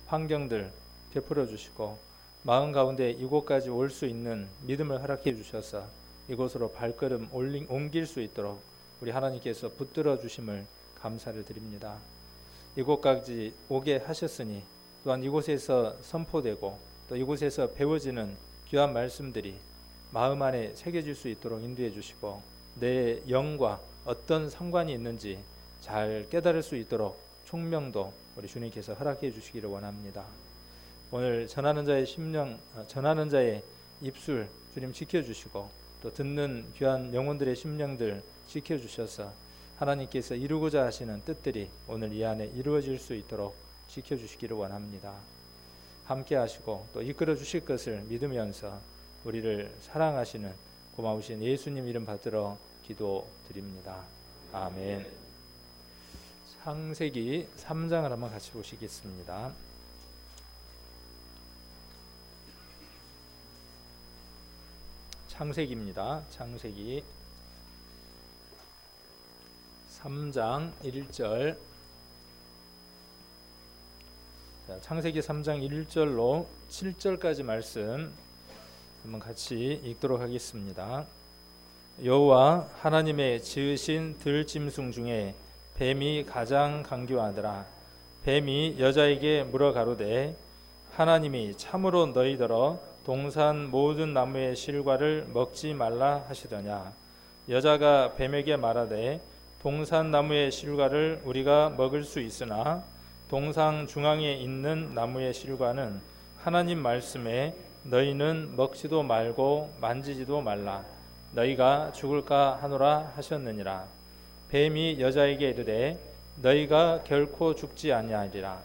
환경들 베풀어 주시고 마음 가운데 이곳까지 올 수 있는 믿음을 허락해 주셔서 이곳으로 발걸음 옮길 수 있도록 우리 하나님께서 붙들어 주심을 감사를 드립니다. 이곳까지 오게 하셨으니 또한 이곳에서 선포되고 또 이곳에서 배워지는 귀한 말씀들이 마음 안에 새겨질 수 있도록 인도해 주시고 내 영과 어떤 상관이 있는지 잘 깨달을 수 있도록 총명도 우리 주님께서 허락해 주시기를 원합니다. 오늘 전하는 자의 심령, 전하는 자의 입술 주님 지켜주시고 또 듣는 귀한 영혼들의 심령들 지켜주셔서 하나님께서 이루고자 하시는 뜻들이 오늘 이 안에 이루어질 수 있도록 지켜주시기를 원합니다. 함께 하시고 또 이끌어 주실 것을 믿으면서 우리를 사랑하시는 고마우신 예수님 이름 받들어 기도드립니다. 아멘. 창세기 3장을 한번 같이 보시겠습니다. 창세기입니다. 창세기 3장 1절. 창세기 3장 1절로 7절까지 말씀 한번 같이 읽도록 하겠습니다. 여호와 하나님의 지으신 들짐승 중에 뱀이 가장 강교하더라. 뱀이 여자에게 물어 가로되 하나님이 참으로 너희더러 동산 모든 나무의 실과를 먹지 말라 하시더냐. 여자가 뱀에게 말하되 동산 나무의 실과를 우리가 먹을 수 있으나 동상 중앙에 있는 나무의 실과는 하나님 말씀에 너희는 먹지도 말고 만지지도 말라. 너희가 죽을까 하노라 하셨느니라. 뱀이 여자에게 이르되 너희가 결코 죽지 아니하리라.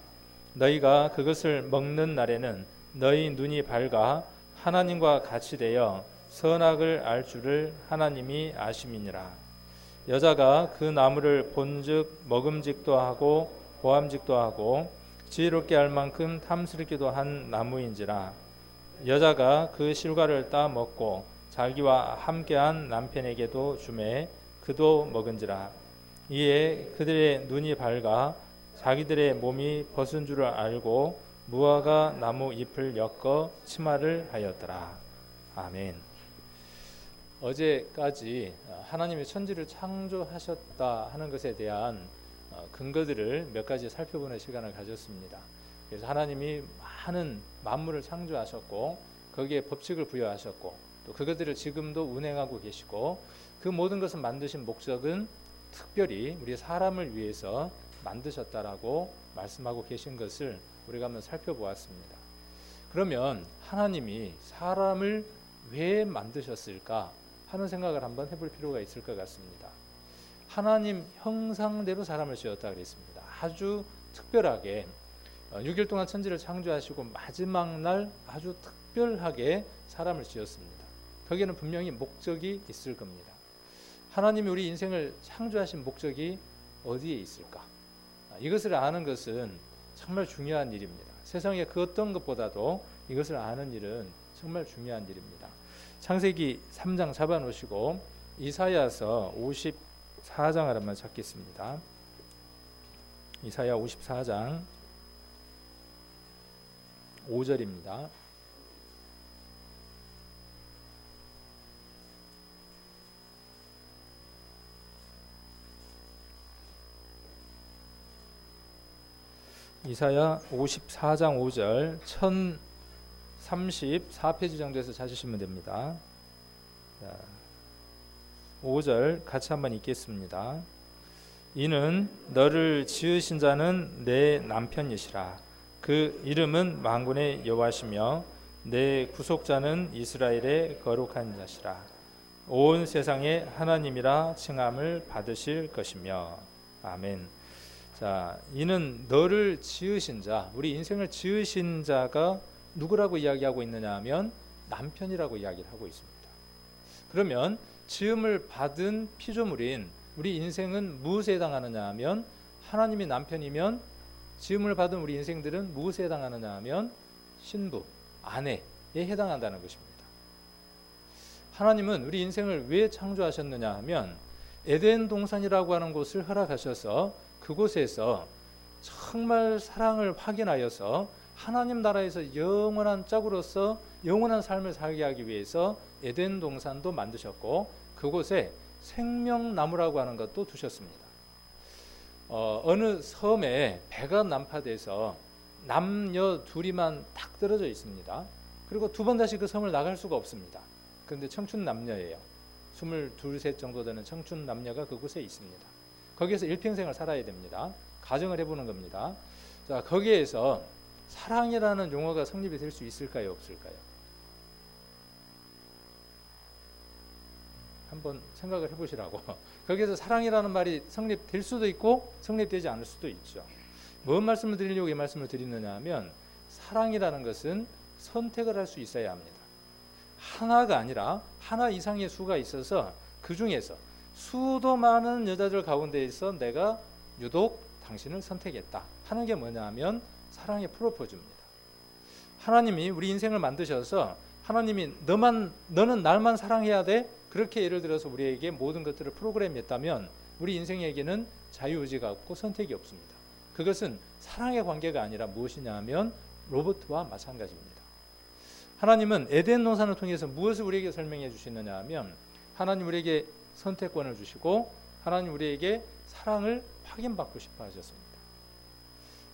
너희가 그것을 먹는 날에는 너희 눈이 밝아 하나님과 같이 되어 선악을 알 줄을 하나님이 아심이니라. 여자가 그 나무를 본즉 먹음직도 하고 보암직도 하고 지혜롭게 할 만큼 탐스럽기도 한 나무인지라. 여자가 그 실과를 따 먹고 자기와 함께한 남편에게도 주매 그도 먹은지라. 이에 그들의 눈이 밝아 자기들의 몸이 벗은 줄을 알고 무화과 나무 잎을 엮어 치마를 하였더라. 아멘. 어제까지 하나님의 천지를 창조하셨다 하는 것에 대한 근거들을 몇 가지 살펴보는 시간을 가졌습니다. 그래서 하나님이 많은 만물을 창조하셨고 거기에 법칙을 부여하셨고 또 그것들을 지금도 운행하고 계시고 그 모든 것을 만드신 목적은 특별히 우리 사람을 위해서 만드셨다라고 말씀하고 계신 것을 우리가 한번 살펴보았습니다. 그러면 하나님이 사람을 왜 만드셨을까 하는 생각을 한번 해볼 필요가 있을 것 같습니다. 하나님 형상대로 사람을 지었다 그랬습니다. 아주 특별하게 6일 동안 천지를 창조하시고 마지막 날 아주 특별하게 사람을 지었습니다. 거기에는 분명히 목적이 있을 겁니다. 하나님이 우리 인생을 창조하신 목적이 어디에 있을까? 이것을 아는 것은 정말 중요한 일입니다. 세상에 그 어떤 것보다도 이것을 아는 일은 정말 중요한 일입니다. 창세기 3장 잡아놓으시고 이사야서 54장을 한번 찾겠습니다. 이사야 54장 5절입니다. 이사야 54장 5절 1034페이지 정도에서 찾으시면 됩니다. 5절 같이 한번 읽겠습니다. 이는 너를 지으신 자는 내 남편이시라. 그 이름은 만군의 여호와시며 내 구속자는 이스라엘의 거룩한 자시라. 온 세상의 하나님이라 칭함을 받으실 것이며. 아멘. 자, 이는 너를 지으신 자, 우리 인생을 지으신 자가 누구라고 이야기하고 있느냐 하면 남편이라고 이야기를 하고 있습니다. 그러면 지음을 받은 피조물인 우리 인생은 무엇에 해당하느냐 하면 하나님이 남편이면 지음을 받은 우리 인생들은 무엇에 해당하느냐 하면 신부, 아내에 해당한다는 것입니다. 하나님은 우리 인생을 왜 창조하셨느냐 하면 에덴 동산이라고 하는 곳을 허락하셔서 그곳에서 정말 사랑을 확인하여서 하나님 나라에서 영원한 짝으로서 영원한 삶을 살게 하기 위해서 에덴 동산도 만드셨고 그곳에 생명나무라고 하는 것도 두셨습니다. 어느 섬에 배가 난파돼서 남녀 둘이만 딱 떨어져 있습니다. 그리고 두 번 다시 그 섬을 나갈 수가 없습니다. 그런데 청춘 남녀예요. 22, 셋 정도 되는 청춘 남녀가 그곳에 있습니다. 거기에서 일평생을 살아야 됩니다. 가정을 해보는 겁니다. 자, 거기에서 사랑이라는 용어가 성립이 될 수 있을까요, 없을까요? 한번 생각을 해보시라고. 거기에서 사랑이라는 말이 성립될 수도 있고 성립되지 않을 수도 있죠. 뭔 말씀을 드리려고 이 말씀을 드리느냐 하면 사랑이라는 것은 선택을 할 수 있어야 합니다. 하나가 아니라 하나 이상의 수가 있어서 그 중에서 수도 많은 여자들 가운데에서 내가 유독 당신을 선택했다 하는 게 뭐냐 하면 사랑의 프로포즈입니다. 하나님이 우리 인생을 만드셔서 하나님이 너는 날만 사랑해야 돼? 그렇게 예를 들어서 우리에게 모든 것들을 프로그램했다면 우리 인생에게는 자유의지가 없고 선택이 없습니다. 그것은 사랑의 관계가 아니라 무엇이냐 하면 로봇과 마찬가지입니다. 하나님은 에덴 동산을 통해서 무엇을 우리에게 설명해 주시느냐 하면 하나님 우리에게 선택권을 주시고 하나님 우리에게 사랑을 확인받고 싶어 하셨습니다.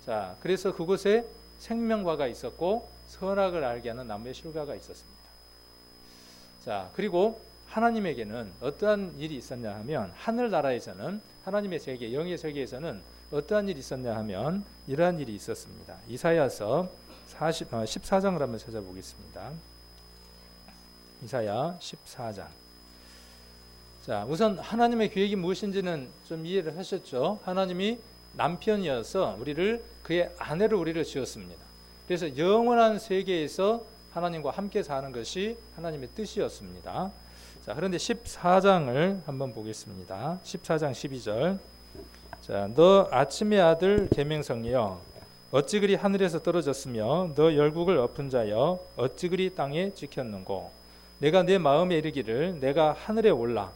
자, 그래서 그곳에 생명과가 있었고 선악을 알게 하는 나무의 실과가 있었습니다. 자, 그리고 하나님에게는 어떠한 일이 있었냐 하면 하늘나라에서는 하나님의 세계, 영의 세계에서는 어떠한 일이 있었냐 하면 이러한 일이 있었습니다. 이사야서 14장을 한번 찾아보겠습니다. 이사야 14장. 자, 우선 하나님의 계획이 무엇인지는 좀 이해를 하셨죠? 하나님이 남편이어서 우리를 그의 아내로 우리를 지었습니다. 그래서 영원한 세계에서 하나님과 함께 사는 것이 하나님의 뜻이었습니다. 자, 그런데 14장을 한번 보겠습니다. 14장 12절. 자, 너 아침의 아들 계명성이여 어찌 그리 하늘에서 떨어졌으며 너 열국을 엎은 자여 어찌 그리 땅에 찍혔는고 내가 내 마음에 이르기를 내가 하늘에 올라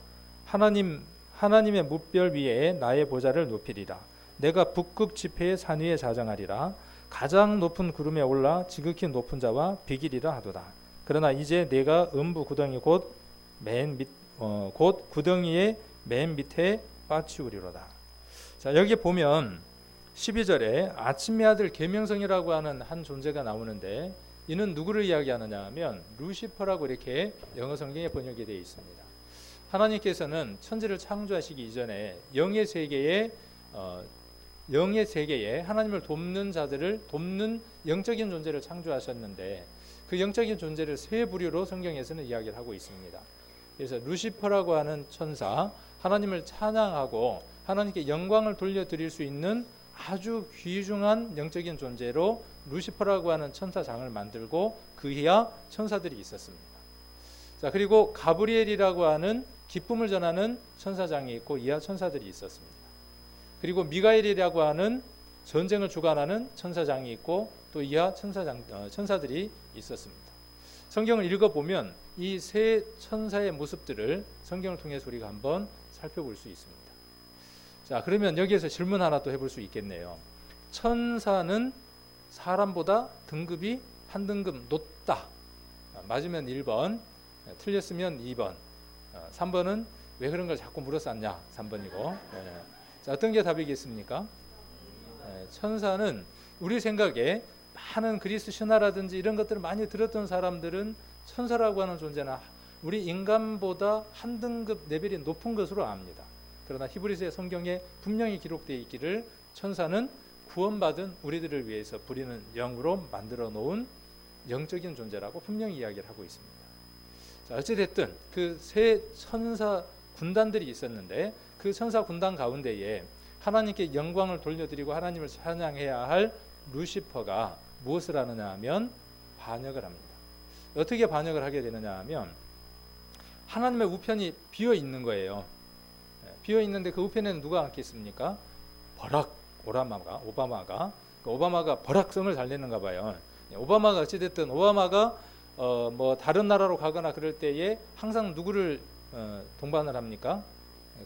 하나님의 뭇별 위에 나의 보좌를 높이리라. 내가 북극 지폐의 산 위에 자정하리라. 가장 높은 구름에 올라 지극히 높은 자와 비기리라 하도다. 그러나 이제 내가 음부 구덩이 곧 구덩이의 맨 밑에 빠치우리로다. 자, 여기 보면 12절에 아침의 아들 계명성이라고 하는 한 존재가 나오는데 이는 누구를 이야기하느냐 하면 루시퍼라고 이렇게 영어 성경에 번역이 되어 있습니다. 하나님께서는 천지를 창조하시기 이전에 영의 세계에 하나님을 돕는 자들을 돕는 영적인 존재를 창조하셨는데 그 영적인 존재를 세 부류로 성경에서는 이야기를 하고 있습니다. 그래서 루시퍼라고 하는 천사, 하나님을 찬양하고 하나님께 영광을 돌려드릴 수 있는 아주 귀중한 영적인 존재로 루시퍼라고 하는 천사장을 만들고 그 이하 천사들이 있었습니다. 자, 그리고 가브리엘이라고 하는 기쁨을 전하는 천사장이 있고 이하 천사들이 있었습니다. 그리고 미가엘이라고 하는 전쟁을 주관하는 천사장이 있고 또 이하 천사들이 있었습니다. 성경을 읽어보면 이 세 천사의 모습들을 성경을 통해서 우리가 한번 살펴볼 수 있습니다. 자, 그러면 여기에서 질문 하나 또 해볼 수 있겠네요. 천사는 사람보다 등급이 한 등급 높다. 맞으면 1번, 틀렸으면 2번, 3번은 왜 그런 걸 자꾸 물어쌌냐? 3번이고. 자, 어떤 게 답이겠습니까? 천사는 우리 생각에 많은 그리스 신화라든지 이런 것들을 많이 들었던 사람들은 천사라고 하는 존재는 우리 인간보다 한 등급 레벨이 높은 것으로 압니다. 그러나 히브리서의 성경에 분명히 기록되어 있기를 천사는 구원받은 우리들을 위해서 부리는 영으로 만들어 놓은 영적인 존재라고 분명히 이야기를 하고 있습니다. 자, 어찌됐든 그 세 천사 군단들이 있었는데 그 천사 군단 가운데에 하나님께 영광을 돌려드리고 하나님을 찬양해야 할 루시퍼가 무엇을 하느냐 하면 반역을 합니다. 어떻게 반역을 하게 되느냐 하면 하나님의 우편이 비어 있는 거예요. 비어 있는데 그 우편에는 누가 앉겠습니까? 버락 오바마가 버락성을 잘 내는가 봐요. 오바마가 어찌됐든 오바마가 뭐 다른 나라로 가거나 그럴 때에 항상 누구를 동반을 합니까?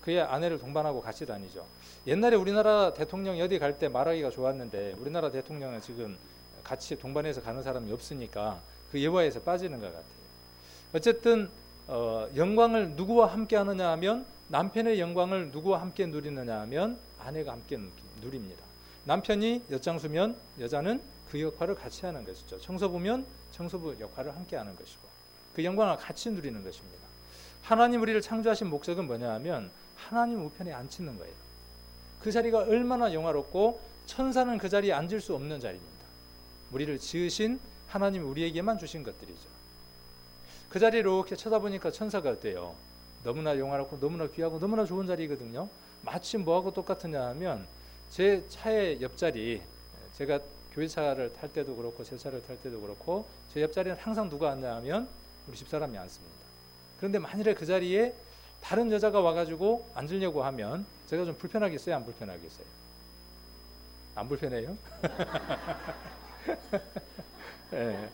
그의 아내를 동반하고 같이 다니죠. 옛날에 우리나라 대통령이 어디 갈 때 말하기가 좋았는데 우리나라 대통령은 지금 같이 동반해서 가는 사람이 없으니까 그 예화에서 빠지는 것 같아요. 어쨌든 영광을 누구와 함께 하느냐 하면 남편의 영광을 누구와 함께 누리느냐 하면 아내가 함께 누립니다. 남편이 엿장수면 여자는 그 역할을 같이 하는 것이죠. 청소부면 청소부 역할을 함께 하는 것이고 그 영광을 같이 누리는 것입니다. 하나님 우리를 창조하신 목적은 뭐냐 하면 하나님 우편에 앉히는 거예요. 그 자리가 얼마나 영화롭고 천사는 그 자리에 앉을 수 없는 자리입니다. 우리를 지으신 하나님이 우리에게만 주신 것들이죠. 그 자리를 이렇게 쳐다보니까 천사가 어때요? 너무나 영화롭고 너무나 귀하고 너무나 좋은 자리거든요. 마치 뭐하고 똑같으냐 하면 제 차의 옆자리, 제가 교회차를 탈 때도 그렇고 제 차를 탈 때도 그렇고 제 옆자리는 항상 누가 앉냐 하면 우리 집사람이 앉습니다. 그런데 만일에 그 자리에 다른 여자가 와가지고 앉으려고 하면 제가 좀 불편하겠어요? 안 불편하겠어요? 안 불편해요? 네.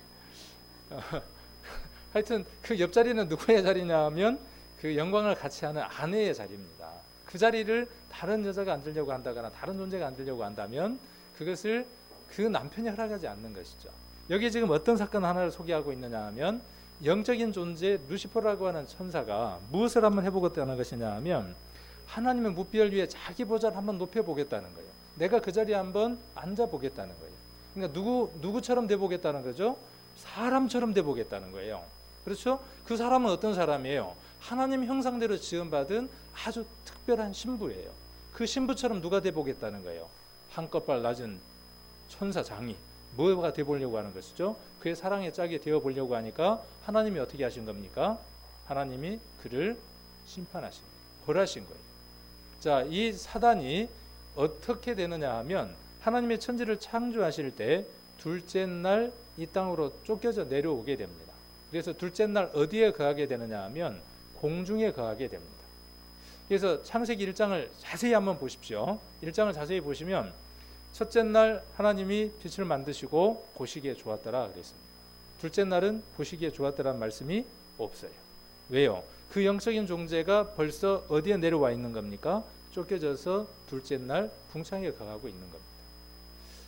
하여튼 그 옆자리는 누구의 자리냐 하면 그 영광을 같이 하는 아내의 자리입니다. 그 자리를 다른 여자가 앉으려고 한다거나 다른 존재가 앉으려고 한다면 그것을 그 남편이 허락하지 않는 것이죠. 여기 지금 어떤 사건 하나를 소개하고 있느냐 하면 영적인 존재 루시퍼라고 하는 천사가 무엇을 한번 해보겠다는 것이냐 하면 하나님의 무별 위에 자기 보좌를 한번 높여보겠다는 거예요. 내가 그 자리에 한번 앉아보겠다는 거예요. 그러니까 누구처럼 돼보겠다는 거죠? 사람처럼 돼보겠다는 거예요. 그렇죠? 그 사람은 어떤 사람이에요? 하나님 형상대로 지음받은 아주 특별한 신부예요. 그 신부처럼 누가 돼보겠다는 거예요? 한껏발 낮은 천사장이 뭐가 돼보려고 하는 것이죠? 그의 사랑의 짝이 되어보려고 하니까 하나님이 어떻게 하신 겁니까? 하나님이 그를 심판하신 거예요. 벌하신 거예요. 자, 이 사단이 어떻게 되느냐 하면 하나님의 천지를 창조하실 때 둘째 날 이 땅으로 쫓겨져 내려오게 됩니다. 그래서 둘째 날 어디에 거하게 되느냐 하면 공중에 거하게 됩니다. 그래서 창세기 1장을 자세히 한번 보십시오. 1장을 자세히 보시면 첫째 날 하나님이 빛을 만드시고 보시기에 좋았더라 그랬습니다. 둘째 날은 보시기에 좋았더라는 말씀이 없어요. 왜요? 그 영적인 존재가 벌써 어디에 내려와 있는 겁니까? 쫓겨져서 둘째 날 궁창에 거하고 있는 겁니다.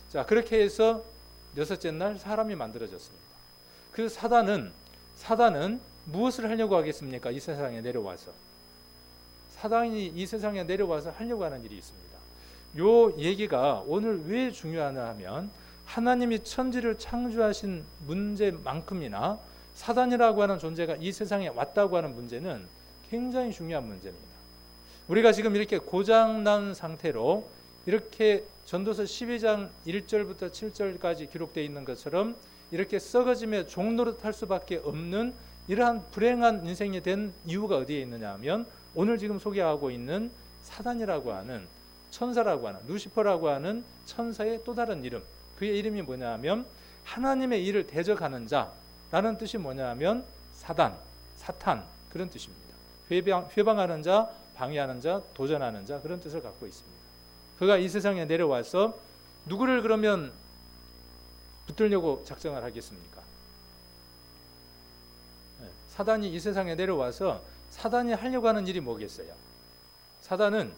자, 그렇게 해서 여섯째 날 사람이 만들어졌습니다. 그 사단은 무엇을 하려고 하겠습니까? 이 세상에 내려와서. 사단이 이 세상에 내려와서 하려고 하는 일이 있습니다. 요 얘기가 오늘 왜 중요하냐 하면 하나님이 천지를 창조하신 문제만큼이나 사단이라고 하는 존재가 이 세상에 왔다고 하는 문제는 굉장히 중요한 문제입니다. 우리가 지금 이렇게 고장난 상태로 이렇게 전도서 12장 1절부터 7절까지 기록되어 있는 것처럼 이렇게 썩어짐의 종노릇할 수밖에 없는 이러한 불행한 인생이 된 이유가 어디에 있느냐 하면 오늘 지금 소개하고 있는 사단이라고 하는 천사라고 하는 루시퍼라고 하는 천사의 또 다른 이름, 그의 이름이 뭐냐 하면 하나님의 일을 대적하는 자라는 뜻이 뭐냐 하면 사단, 사탄 그런 뜻입니다. 회방하는 자, 방해하는 자, 도전하는 자 그런 뜻을 갖고 있습니다. 그가 이 세상에 내려와서 누구를 그러면 붙들려고 작정을 하겠습니까? 사단이 이 세상에 내려와서 사단이 하려고 하는 일이 뭐겠어요? 사단은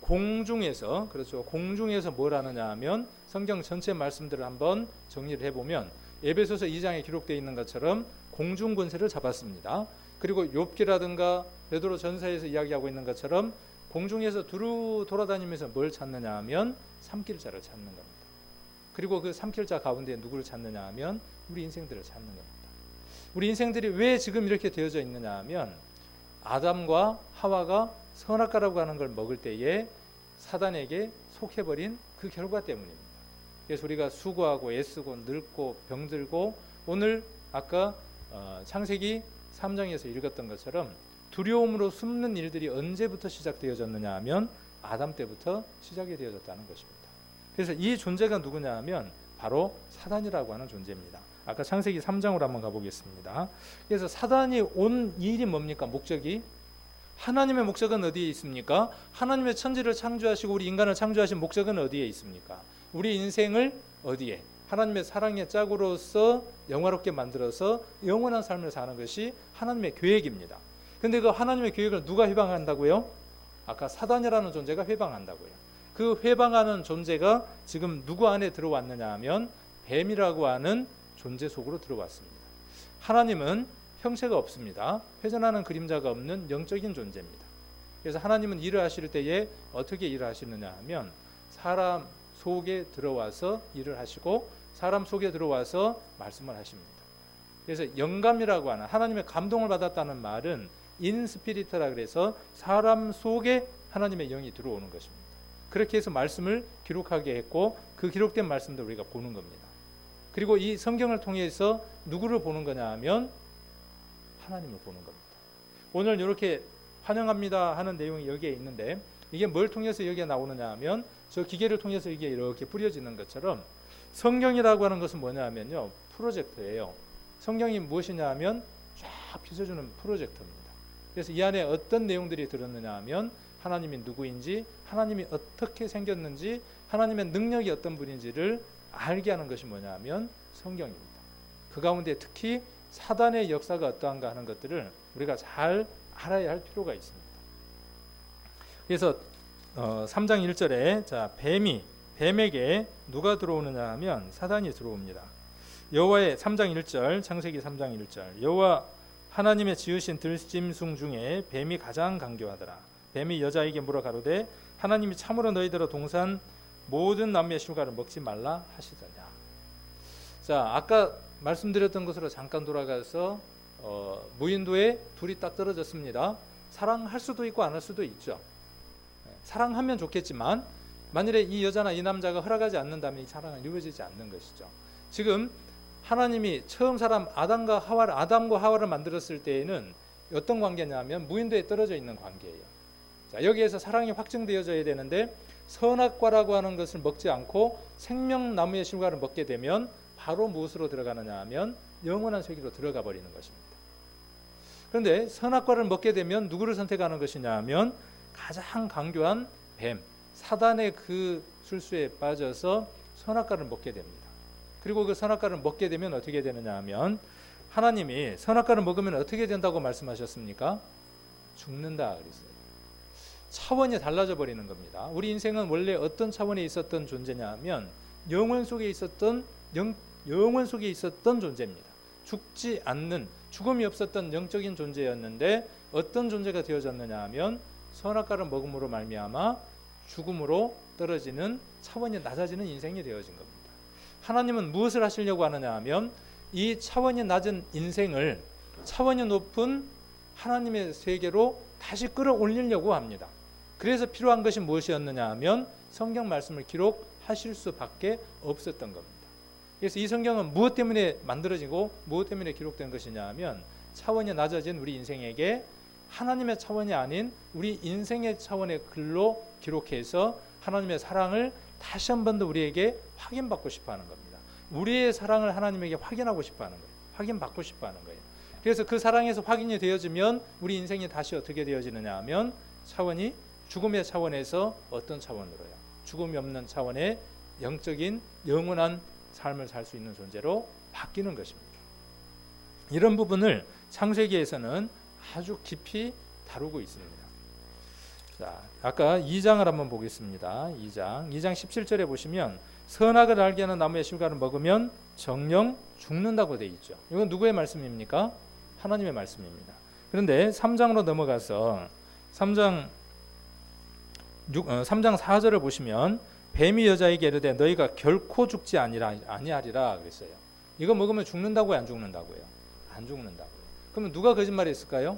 공중에서, 그렇죠, 공중에서 뭘 하느냐 하면 성경 전체 말씀들을 한번 정리를 해보면 에베소서 2장에 기록되어 있는 것처럼 공중 권세를 잡았습니다. 그리고 욥기라든가 베드로 전서에서 이야기하고 있는 것처럼 공중에서 두루 돌아다니면서 뭘 찾느냐 하면 삼킬자를 찾는 겁니다. 그리고 그 삼킬자 가운데 누구를 찾느냐 하면 우리 인생들을 찾는 겁니다. 우리 인생들이 왜 지금 이렇게 되어져 있느냐 하면 아담과 하와가 선악과라고 하는 걸 먹을 때에 사단에게 속해버린 그 결과 때문입니다. 그래서 우리가 수고하고 애쓰고 늙고 병들고 오늘 아까 창세기 3장에서 읽었던 것처럼 두려움으로 숨는 일들이 언제부터 시작되어졌느냐 하면 아담 때부터 시작이 되어졌다는 것입니다. 그래서 이 존재가 누구냐 하면 바로 사단이라고 하는 존재입니다. 아까 창세기 3장으로 한번 가보겠습니다. 그래서 사단이 온 일이 뭡니까? 목적이 하나님의 목적은 어디에 있습니까? 하나님의 천지를 창조하시고 우리 인간을 창조하신 목적은 어디에 있습니까? 우리 인생을 어디에? 하나님의 사랑의 짝으로서 영화롭게 만들어서 영원한 삶을 사는 것이 하나님의 계획입니다. 그런데 그 하나님의 계획을 누가 회방한다고요? 아까 사단이라는 존재가 회방한다고요. 그 회방하는 존재가 지금 누구 안에 들어왔느냐 하면 뱀이라고 하는 존재 속으로 들어왔습니다. 하나님은 형체가 없습니다. 회전하는 그림자가 없는 영적인 존재입니다. 그래서 하나님은 일을 하실 때에 어떻게 일을 하시느냐 하면 사람 속에 들어와서 일을 하시고 사람 속에 들어와서 말씀을 하십니다. 그래서 영감이라고 하는 하나님의 감동을 받았다는 말은 인스피리트라 그래서 사람 속에 하나님의 영이 들어오는 것입니다. 그렇게 해서 말씀을 기록하게 했고 그 기록된 말씀도 우리가 보는 겁니다. 그리고 이 성경을 통해서 누구를 보는 거냐 하면 하나님을 보는 겁니다. 오늘 이렇게 환영합니다 하는 내용이 여기에 있는데 이게 뭘 통해서 여기에 나오느냐 하면 저 기계를 통해서 이게 이렇게 뿌려지는 것처럼 성경이라고 하는 것은 뭐냐 하면요, 프로젝터예요. 성경이 무엇이냐 하면 쫙 펼쳐주는 프로젝터입니다. 그래서 이 안에 어떤 내용들이 들었느냐 하면 하나님이 누구인지, 하나님이 어떻게 생겼는지, 하나님의 능력이 어떤 분인지를 알게 하는 것이 뭐냐 하면 성경입니다. 그 가운데 특히 사단의 역사가 어떠한가 하는 것들을 우리가 잘 알아야 할 필요가 있습니다. 그래서 3장 1절에 자 뱀에게 누가 들어오느냐 하면 사단이 들어옵니다. 여호와의 3장 1절 창세기 3장 1절 여호와 하나님의 지으신 들짐승 중에 뱀이 가장 간교하더라. 뱀이 여자에게 물어 가로되 하나님이 참으로 너희들아 동산 모든 나무의 실과를 먹지 말라 하시더냐. 자, 아까 말씀드렸던 것으로 잠깐 돌아가서 무인도에 둘이 딱 떨어졌습니다. 사랑할 수도 있고 안 할 수도 있죠. 사랑하면 좋겠지만 만일에 이 여자나 이 남자가 허락하지 않는다면 이 사랑은 이루어지지 않는 것이죠. 지금 하나님이 처음 사람 아담과 하와를 만들었을 때에는 어떤 관계냐면 무인도에 떨어져 있는 관계예요. 자, 여기에서 사랑이 확증되어져야 되는데 선악과라고 하는 것을 먹지 않고 생명나무의 실과를 먹게 되면 바로 무엇으로 들어가느냐 하면 영원한 세계로 들어가 버리는 것입니다. 그런데 선악과를 먹게 되면 누구를 선택하는 것이냐 하면 가장 강교한 뱀, 사단의 그 술수에 빠져서 선악과를 먹게 됩니다. 그리고 그 선악과를 먹게 되면 어떻게 되느냐 하면 하나님이 선악과를 먹으면 어떻게 된다고 말씀하셨습니까? 죽는다 그랬어요. 차원이 달라져 버리는 겁니다. 우리 인생은 원래 어떤 차원에 있었던 존재냐 하면 영원 속에 있었던 존재입니다. 죽지 않는, 죽음이 없었던 영적인 존재였는데 어떤 존재가 되어졌느냐 하면 선악과를 먹음으로 말미암아 죽음으로 떨어지는 차원이 낮아지는 인생이 되어진 겁니다. 하나님은 무엇을 하시려고 하느냐 하면 이 차원이 낮은 인생을 차원이 높은 하나님의 세계로 다시 끌어올리려고 합니다. 그래서 필요한 것이 무엇이었느냐 하면 성경 말씀을 기록하실 수밖에 없었던 겁니다. 그래서 이 성경은 무엇 때문에 만들어지고 무엇 때문에 기록된 것이냐 하면 차원이 낮아진 우리 인생에게 하나님의 차원이 아닌 우리 인생의 차원의 글로 기록해서 하나님의 사랑을 다시 한 번 더 우리에게 확인받고 싶어 하는 겁니다. 우리의 사랑을 하나님에게 확인하고 싶어 하는 거예요. 확인받고 싶어 하는 거예요. 그래서 그 사랑에서 확인이 되어지면 우리 인생이 다시 어떻게 되어지느냐 하면 차원이 죽음의 차원에서 어떤 차원으로요? 죽음이 없는 차원의 영적인 영원한 삶을 살 수 있는 존재로 바뀌는 것입니다. 이런 부분을 창세기에서는 아주 깊이 다루고 있습니다. 자, 아까 2장을 한번 보겠습니다. 2장 17절에 보시면 선악을 알게 하는 나무의 실과를 먹으면 정령 죽는다고 되어 있죠. 이건 누구의 말씀입니까? 하나님의 말씀입니다. 그런데 3장으로 넘어가서 3장 4절을 보시면 뱀이 여자에게 이르되 너희가 결코 죽지 아니하리라 그랬어요. 이거 먹으면 죽는다고요, 안 죽는다고요? 안 죽는다고요. 그러면 누가 거짓말했을까요?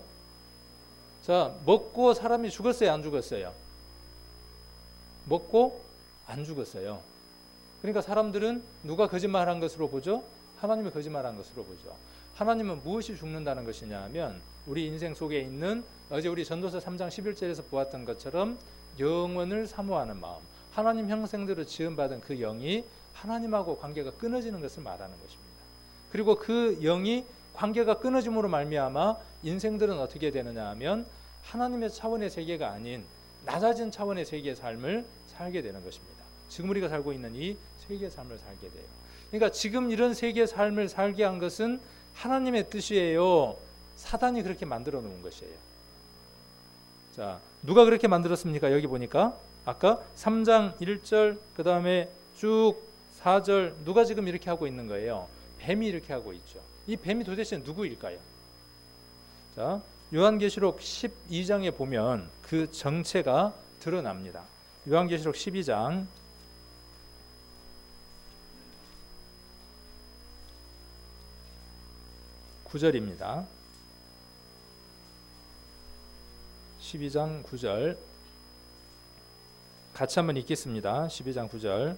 자, 먹고 사람이 죽었어요, 안 죽었어요? 먹고 안 죽었어요. 그러니까 사람들은 누가 거짓말한 것으로 보죠? 하나님이 거짓말한 것으로 보죠. 하나님은 무엇이 죽는다는 것이냐 하면 우리 인생 속에 있는 어제 우리 전도서 3장 11절에서 보았던 것처럼 영원을 사모하는 마음, 하나님 형상대로 지음받은 그 영이 하나님하고 관계가 끊어지는 것을 말하는 것입니다. 그리고 그 영이 관계가 끊어짐으로 말미암아 인생들은 어떻게 되느냐 하면 하나님의 차원의 세계가 아닌 낮아진 차원의 세계의 삶을 살게 되는 것입니다. 지금 우리가 살고 있는 이 세계의 삶을 살게 돼요. 그러니까 지금 이런 세계의 삶을 살게 한 것은 하나님의 뜻이에요. 사단이 그렇게 만들어 놓은 것이에요. 자, 누가 그렇게 만들었습니까? 여기 보니까 아까 3장 1절 그 다음에 쭉 4절 누가 지금 이렇게 하고 있는 거예요? 뱀이 이렇게 하고 있죠. 이 뱀이 도대체 누구일까요? 자, 요한계시록 12장에 보면 그 정체가 드러납니다. 요한계시록 12장 9절입니다. 12장 9절 같이 한번 읽겠습니다. 12장 9절.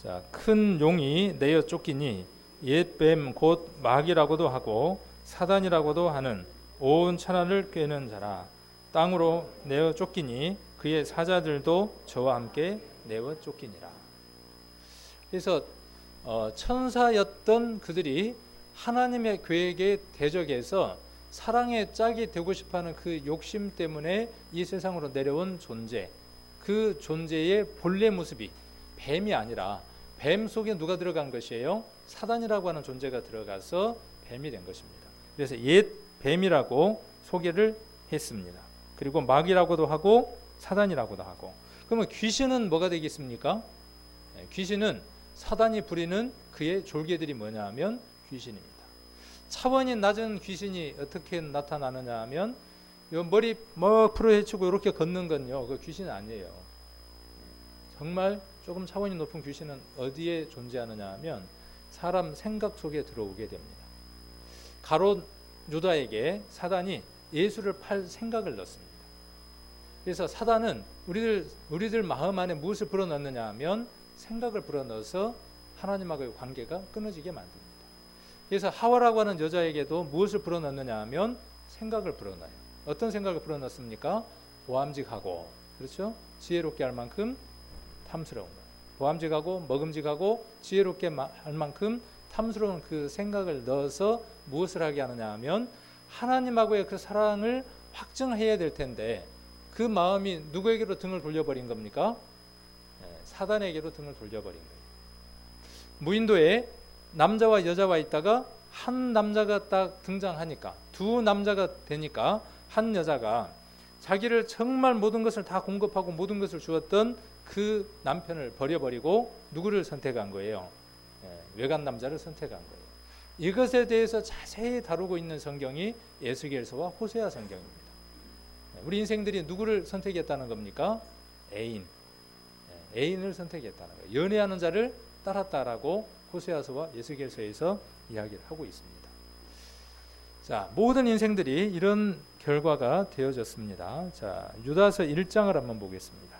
자, 큰 용이 내어 쫓기니 옛 뱀 곧 마귀라고도 하고 사단이라고도 하는 온 천하를 꿰는 자라. 땅으로 내어 쫓기니 그의 사자들도 저와 함께 내어 쫓기니라. 그래서 천사였던 그들이 하나님의 계획에 대적해서 사랑의 짝이 되고 싶어하는 그 욕심 때문에 이 세상으로 내려온 존재, 그 존재의 본래 모습이 뱀이 아니라 뱀 속에 누가 들어간 것이에요? 사단이라고 하는 존재가 들어가서 뱀이 된 것입니다. 그래서 옛 뱀이라고 소개를 했습니다. 그리고 마귀라고도 하고 사단이라고도 하고. 그러면 귀신은 뭐가 되겠습니까? 귀신은 사단이 부리는 그의 졸개들이 뭐냐 하면 귀신입니다. 차원이 낮은 귀신이 어떻게 나타나느냐 하면 머리 막 풀어헤치고 이렇게 걷는 건요, 그 귀신은 아니에요. 정말 조금 차원이 높은 귀신은 어디에 존재하느냐 하면 사람 생각 속에 들어오게 됩니다. 가롯 유다에게 사단이 예수를 팔 생각을 넣습니다. 그래서 사단은 우리들 마음 안에 무엇을 불어넣느냐 하면 생각을 불어넣어서 하나님하고의 관계가 끊어지게 만듭니다. 그래서 하와라고 하는 여자에게도 무엇을 불어넣느냐 하면 생각을 불어넣어요. 어떤 생각을 불어넣습니까? 보암직하고, 그렇죠? 지혜롭게 할 만큼 탐스러운 것. 보암직하고 먹음직하고 지혜롭게 할 만큼 탐스러운 그 생각을 넣어서 무엇을 하게 하느냐 하면 하나님하고의 그 사랑을 확증해야 될 텐데 그 마음이 누구에게로 등을 돌려버린 겁니까? 사단에게로 등을 돌려버린 거예요. 무인도에 남자와 여자와 있다가 한 남자가 딱 등장하니까, 두 남자가 되니까 한 여자가 자기를 정말 모든 것을 다 공급하고 모든 것을 주었던 그 남편을 버려버리고 누구를 선택한 거예요? 외간 남자를 선택한 거예요. 이것에 대해서 자세히 다루고 있는 성경이 에스겔서와 호세아 성경입니다. 우리 인생들이 누구를 선택했다는 겁니까? 애인을 선택했다는 거예요. 연애하는 자를 따랐다라고 호세아서와 에스겔서에서 이야기를 하고 있습니다. 자, 모든 인생들이 이런 결과가 되어졌습니다. 자, 유다서 1장을 한번 보겠습니다.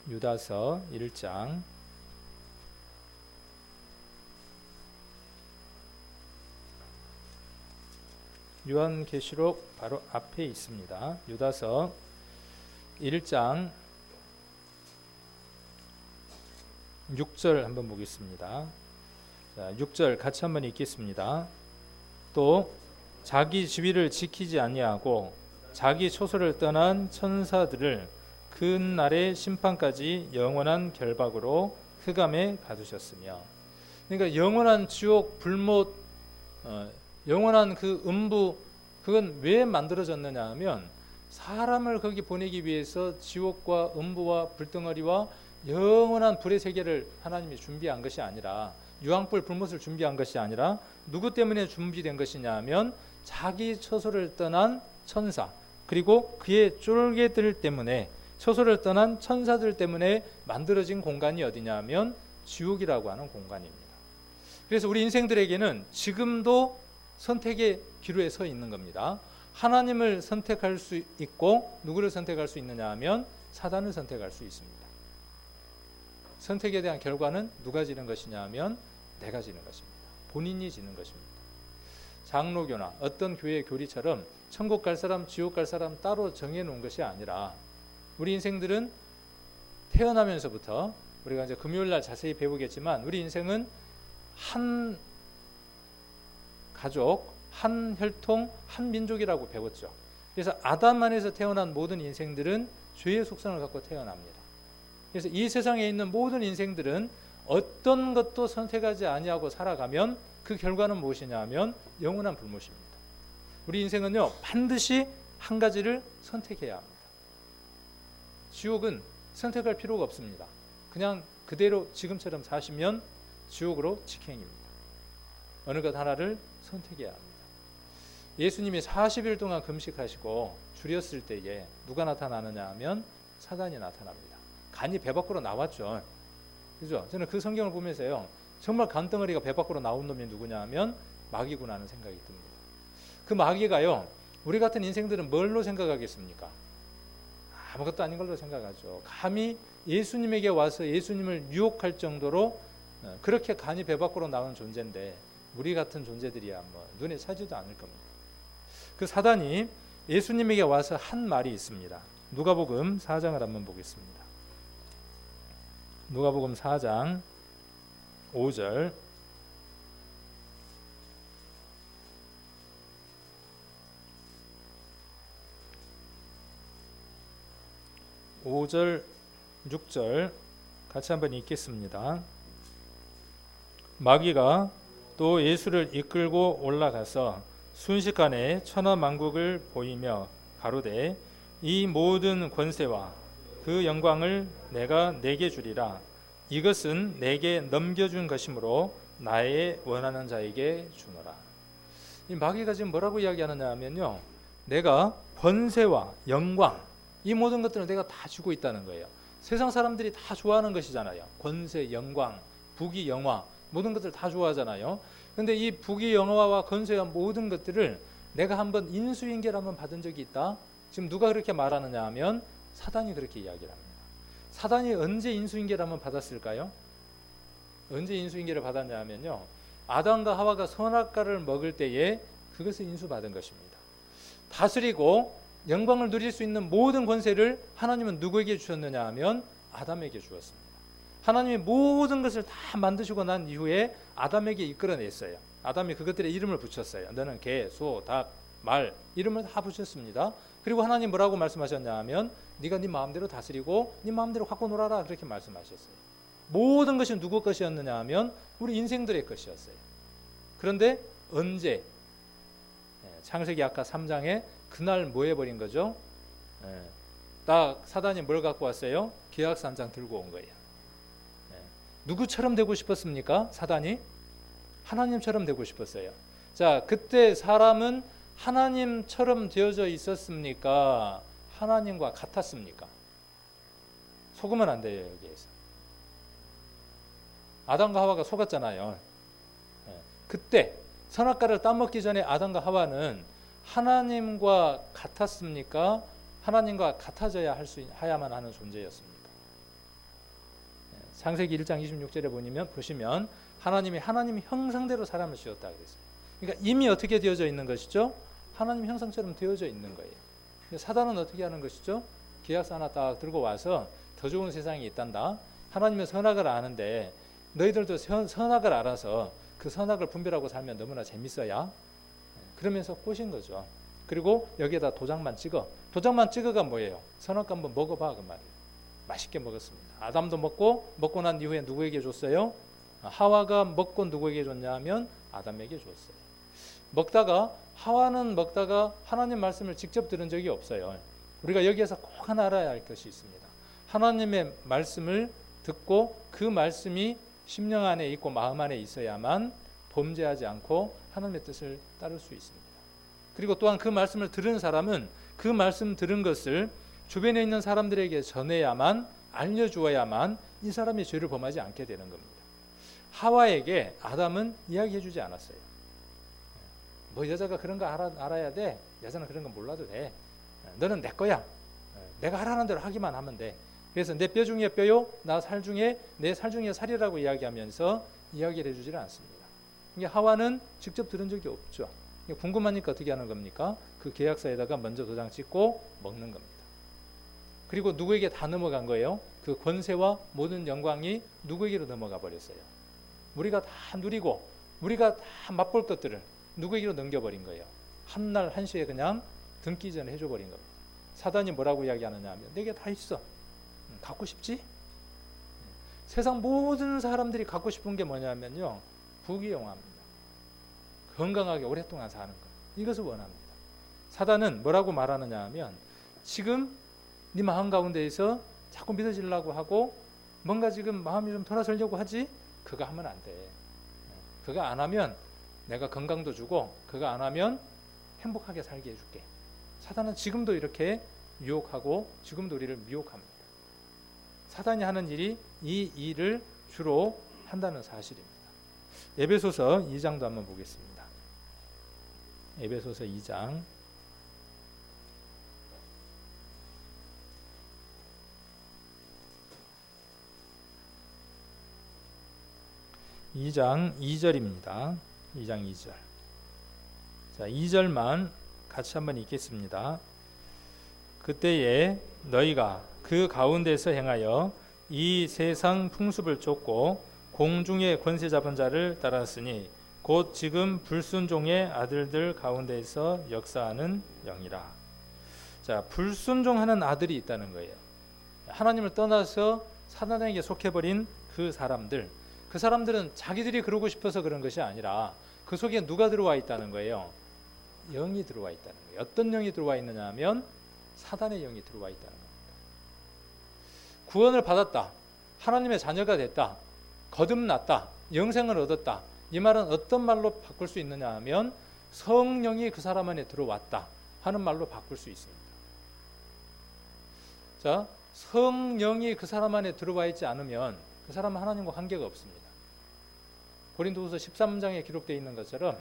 유다서 1장 요한계시록 바로 앞에 있습니다. 유다서 1장 6절 한번 보겠습니다. 자, 6절 같이 한번 읽겠습니다. 또 자기 지위를 지키지 아니하고 자기 초소를 떠난 천사들을 그날의 심판까지 영원한 결박으로 흑암에 가두셨으며. 그러니까 영원한 지옥, 불못, 영원한 그 음부, 그건 왜 만들어졌느냐 하면 사람을 거기 보내기 위해서 지옥과 음부와 불덩어리와 영원한 불의 세계를 하나님이 준비한 것이 아니라, 유황불 불못을 준비한 것이 아니라 누구 때문에 준비된 것이냐 하면 자기 처소를 떠난 천사, 그리고 그의 쫄개들 때문에, 처소를 떠난 천사들 때문에 만들어진 공간이 어디냐 하면 지옥이라고 하는 공간입니다. 그래서 우리 인생들에게는 지금도 선택의 기로에 서 있는 겁니다. 하나님을 선택할 수 있고 누구를 선택할 수 있느냐 하면 사단을 선택할 수 있습니다. 선택에 대한 결과는 누가 지는 것이냐 하면 내가 지는 것입니다. 본인이 지는 것입니다. 장로교나 어떤 교회 교리처럼 천국 갈 사람, 지옥 갈 사람 따로 정해놓은 것이 아니라 우리 인생들은 태어나면서부터, 우리가 이제 금요일날 자세히 배우겠지만 우리 인생은 한 가족, 한 혈통, 한 민족이라고 배웠죠. 그래서 아담 안에서 태어난 모든 인생들은 죄의 속성을 갖고 태어납니다. 그래서 이 세상에 있는 모든 인생들은 어떤 것도 선택하지 아니하고 살아가면 그 결과는 무엇이냐 하면 영원한 불못입니다. 우리 인생은요, 반드시 한 가지를 선택해야 합니다. 지옥은 선택할 필요가 없습니다. 그냥 그대로 지금처럼 사시면 지옥으로 직행입니다. 어느 것 하나를 선택해야 합니다. 예수님이 40일 동안 금식하시고 줄였을 때에 누가 나타나느냐 하면 사단이 나타납니다. 간이 배 밖으로 나왔죠. 그죠? 저는 그 성경을 보면서요, 정말 간덩어리가 배 밖으로 나온 놈이 누구냐 하면 마귀구나 하는 생각이 듭니다. 그 마귀가요, 우리 같은 인생들은 뭘로 생각하겠습니까? 아무것도 아닌 걸로 생각하죠. 감히 예수님에게 와서 예수님을 유혹할 정도로 그렇게 간이 배 밖으로 나온 존재인데 우리 같은 존재들이야 뭐 눈에 차지도 않을 겁니다. 그 사단이 예수님에게 와서 한 말이 있습니다. 누가복음 4장을 한번 보겠습니다. 누가복음 4장 5절. (5절) 6절 같이 한번 읽겠습니다. 마귀가 또 예수를 이끌고 올라가서 순식간에 천하만국을 보이며 가로되 이 모든 권세와 그 영광을 내가 내게 주리라. 이것은 내게 넘겨준 것이므로 나의 원하는 자에게 주노라. 이 마귀가 지금 뭐라고 이야기하느냐 하면요, 내가 권세와 영광, 이 모든 것들을 내가 다 주고 있다는 거예요. 세상 사람들이 다 좋아하는 것이잖아요. 권세, 영광, 부귀, 영화, 모든 것들 다 좋아하잖아요. 그런데 이 부귀, 영화와 권세와 모든 것들을 내가 한번 인수인계를 한번 받은 적이 있다. 지금 누가 그렇게 말하느냐 하면 사단이 그렇게 이야기를 합니다. 사단이 언제 인수인계를 한번 받았을까요? 언제 인수인계를 받았냐 하면요, 아담과 하와가 선악과를 먹을 때에 그것을 인수받은 것입니다. 다스리고 영광을 누릴 수 있는 모든 권세를 하나님은 누구에게 주셨느냐 하면 아담에게 주었습니다. 하나님이 모든 것을 다 만드시고 난 이후에 아담에게 이끌어냈어요. 아담이 그것들의 이름을 붙였어요. 너는 개, 소, 닭, 말 이름을 다 붙였습니다. 그리고 하나님 뭐라고 말씀하셨냐 하면 네가 네 마음대로 다스리고 네 마음대로 갖고 놀아라, 그렇게 말씀하셨어요. 모든 것이 누구 것이었느냐 하면 우리 인생들의 것이었어요. 그런데 언제? 창세기 아까 3장에 그날 뭐 해버린 거죠? 딱 사단이 뭘 갖고 왔어요? 계약서 한 장 들고 온 거예요. 누구처럼 되고 싶었습니까? 사단이 하나님처럼 되고 싶었어요. 자, 그때 사람은 하나님처럼 되어져 있었습니까? 하나님과 같았습니까? 속으면 안 돼요. 여기에서 아담과 하와가 속았잖아요. 그때 선악과를 따먹기 전에 아담과 하와는 하나님과 같았습니까? 하나님과 같아져야 해야만 하는 존재였습니까? 창세기 1장 26절에 보시면 하나님이 하나님 형상대로 사람을 지었다 그랬어요. 그러니까 이미 어떻게 되어져 있는 것이죠? 하나님 형상처럼 되어져 있는 거예요. 사단은 어떻게 하는 것이죠? 계약서 하나 딱 들고 와서 더 좋은 세상이 있단다. 하나님은 선악을 아는데 너희들도 선악을 알아서 그 선악을 분별하고 살면 너무나 재밌어야, 그러면서 꼬신 거죠. 그리고 여기에다 도장만 찍어. 도장만 찍어가 뭐예요? 선악과 한번 먹어봐 그 말이에요. 맛있게 먹었습니다. 아담도 먹고 난 이후에 누구에게 줬어요? 하와가 먹고 누구에게 줬냐 하면 아담에게 줬어요. 하와는 먹다가 하나님 말씀을 직접 들은 적이 없어요. 우리가 여기에서 꼭 하나 알아야 할 것이 있습니다. 하나님의 말씀을 듣고 그 말씀이 심령 안에 있고 마음 안에 있어야만 범죄하지 않고 하나님의 뜻을 따를 수 있습니다. 그리고 또한 그 말씀을 들은 사람은 그 말씀 들은 것을 주변에 있는 사람들에게 전해야만, 알려주어야만 이 사람이 죄를 범하지 않게 되는 겁니다. 하와에게 아담은 이야기해 주지 않았어요. 뭐 여자가 그런 거 알아야 돼. 여자는 그런 거 몰라도 돼. 너는 내 거야. 내가 하라는 대로 하기만 하면 돼. 그래서 내 뼈 중에 뼈요, 내 살 중에 살이라고 이야기하면서 이야기를 해주지를 않습니다. 하와는 직접 들은 적이 없죠. 궁금하니까 어떻게 하는 겁니까? 그 계약서에다가 먼저 도장 찍고 먹는 겁니다. 그리고 누구에게 다 넘어간 거예요? 그 권세와 모든 영광이 누구에게로 넘어가 버렸어요? 우리가 다 누리고 우리가 다 맛볼 것들을 누구에게로 넘겨버린 거예요? 한날 한시에 그냥 등기 전에 해줘버린 겁니다. 사단이 뭐라고 이야기하느냐 하면 내게 다 있어. 갖고 싶지? 세상 모든 사람들이 갖고 싶은 게 뭐냐면요, 부귀영화입니다. 건강하게 오랫동안 사는 것, 이것을 원합니다. 사단은 뭐라고 말하느냐 하면 지금 네 마음 가운데에서 자꾸 믿어지려고 하고 뭔가 지금 마음이 좀 돌아서려고 하지? 그거 하면 안 돼. 그거 안 하면 내가 건강도 주고 그거 안 하면 행복하게 살게 해줄게. 사단은 지금도 이렇게 유혹하고 지금도 우리를 미혹합니다. 사단이 하는 일이 이 일을 주로 한다는 사실입니다. 에베소서 2장도 한번 보겠습니다. 에베소서 2장 2절입니다. 2장 2절. 자, 2절만 같이 한번 읽겠습니다. 그때에 너희가 그 가운데서 행하여 이 세상 풍습을 쫓고 공중의 권세 잡은 자를 따랐으니 곧 지금 불순종의 아들들 가운데에서 역사하는 영이라. 자, 불순종하는 아들이 있다는 거예요. 하나님을 떠나서 사단에게 속해버린 그 사람들은 자기들이 그러고 싶어서 그런 것이 아니라 그 속에 누가 들어와 있다는 거예요? 영이 들어와 있다는 거예요. 어떤 영이 들어와 있느냐 하면 사단의 영이 들어와 있다는 겁니다. 구원을 받았다, 하나님의 자녀가 됐다, 거듭났다, 영생을 얻었다, 이 말은 어떤 말로 바꿀 수 있느냐 하면 성령이 그 사람 안에 들어왔다 하는 말로 바꿀 수 있습니다. 자, 성령이 그 사람 안에 들어와 있지 않으면 그 사람은 하나님과 관계가 없습니다. 고린도후서 13장에 기록되어 있는 것처럼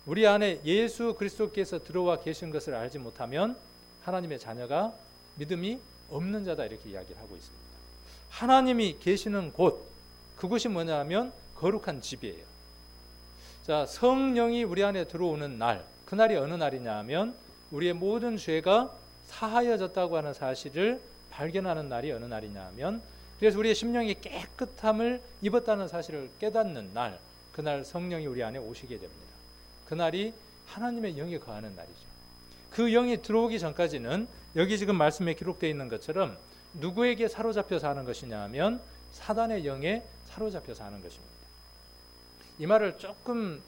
우리 안에 예수 그리스도께서 들어와 계신 것을 알지 못하면 하나님의 자녀가 믿음이 없는 자다, 이렇게 이야기를 하고 있습니다. 하나님이 계시는 곳, 그곳이 뭐냐 하면 거룩한 집이에요. 자, 성령이 우리 안에 들어오는 날, 그날이 어느 날이냐 하면 우리의 모든 죄가 사하여졌다고 하는 사실을 발견하는 날이 어느 날이냐 하면, 그래서 우리의 심령이 깨끗함을 입었다는 사실을 깨닫는 날, 그날 성령이 우리 안에 오시게 됩니다. 그날이 하나님의 영이 거하는 날이죠. 그 영이 들어오기 전까지는 여기 지금 말씀에 기록되어 있는 것처럼 누구에게 사로잡혀 사는 것이냐 하면 사단의 영에 사로잡혀 사는 것입니다. 이 말을 조금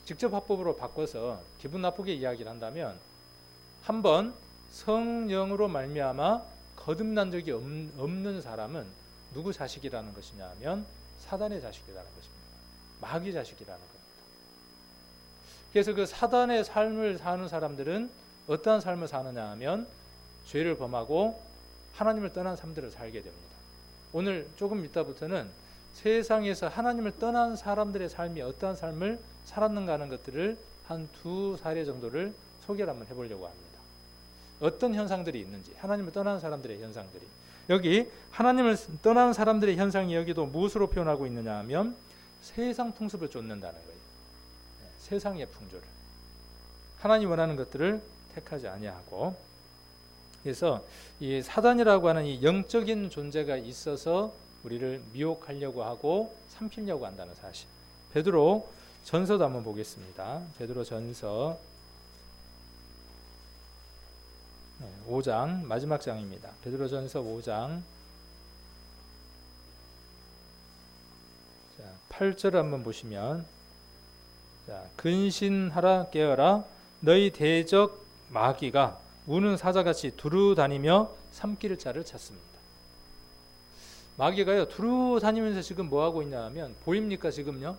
직접 화법으로 바꿔서 기분 나쁘게 이야기를 한다면, 한번 성령으로 말미암아 거듭난 적이 없는 사람은 누구 자식이라는 것이냐 하면 사단의 자식이라는 것입니다. 마귀 자식이라는 겁니다. 그래서 그 사단의 삶을 사는 사람들은 어떠한 삶을 사느냐 하면 죄를 범하고 하나님을 떠난 삶들을 살게 됩니다. 오늘 조금 이따부터는 세상에서 하나님을 떠난 사람들의 삶이 어떠한 삶을 살았는가 하는 것들을 한 2사례 정도를 소개를 한번 해보려고 합니다. 어떤 현상들이 있는지, 하나님을 떠난 사람들의 현상들이. 여기 하나님을 떠난 사람들의 현상이 여기도 무엇으로 표현하고 있느냐 하면 세상 풍습을 쫓는다는 거예요. 세상의 풍조를, 하나님 원하는 것들을 택하지 아니하고. 그래서 이 사단이라고 하는 이 영적인 존재가 있어서 우리를 미혹하려고 하고 삼키려고 한다는 사실. 베드로 전서도 한번 보겠습니다. 베드로 전서 5장 마지막 장입니다. 베드로 전서 5장 8절 한번 보시면, 자, 근신하라 깨어라 너희 대적 마귀가 우는 사자같이 두루 다니며 삼킬 자를 찾습니다. 마귀가요 두루 다니면서 지금 뭐 하고 있냐 하면, 보입니까 지금요?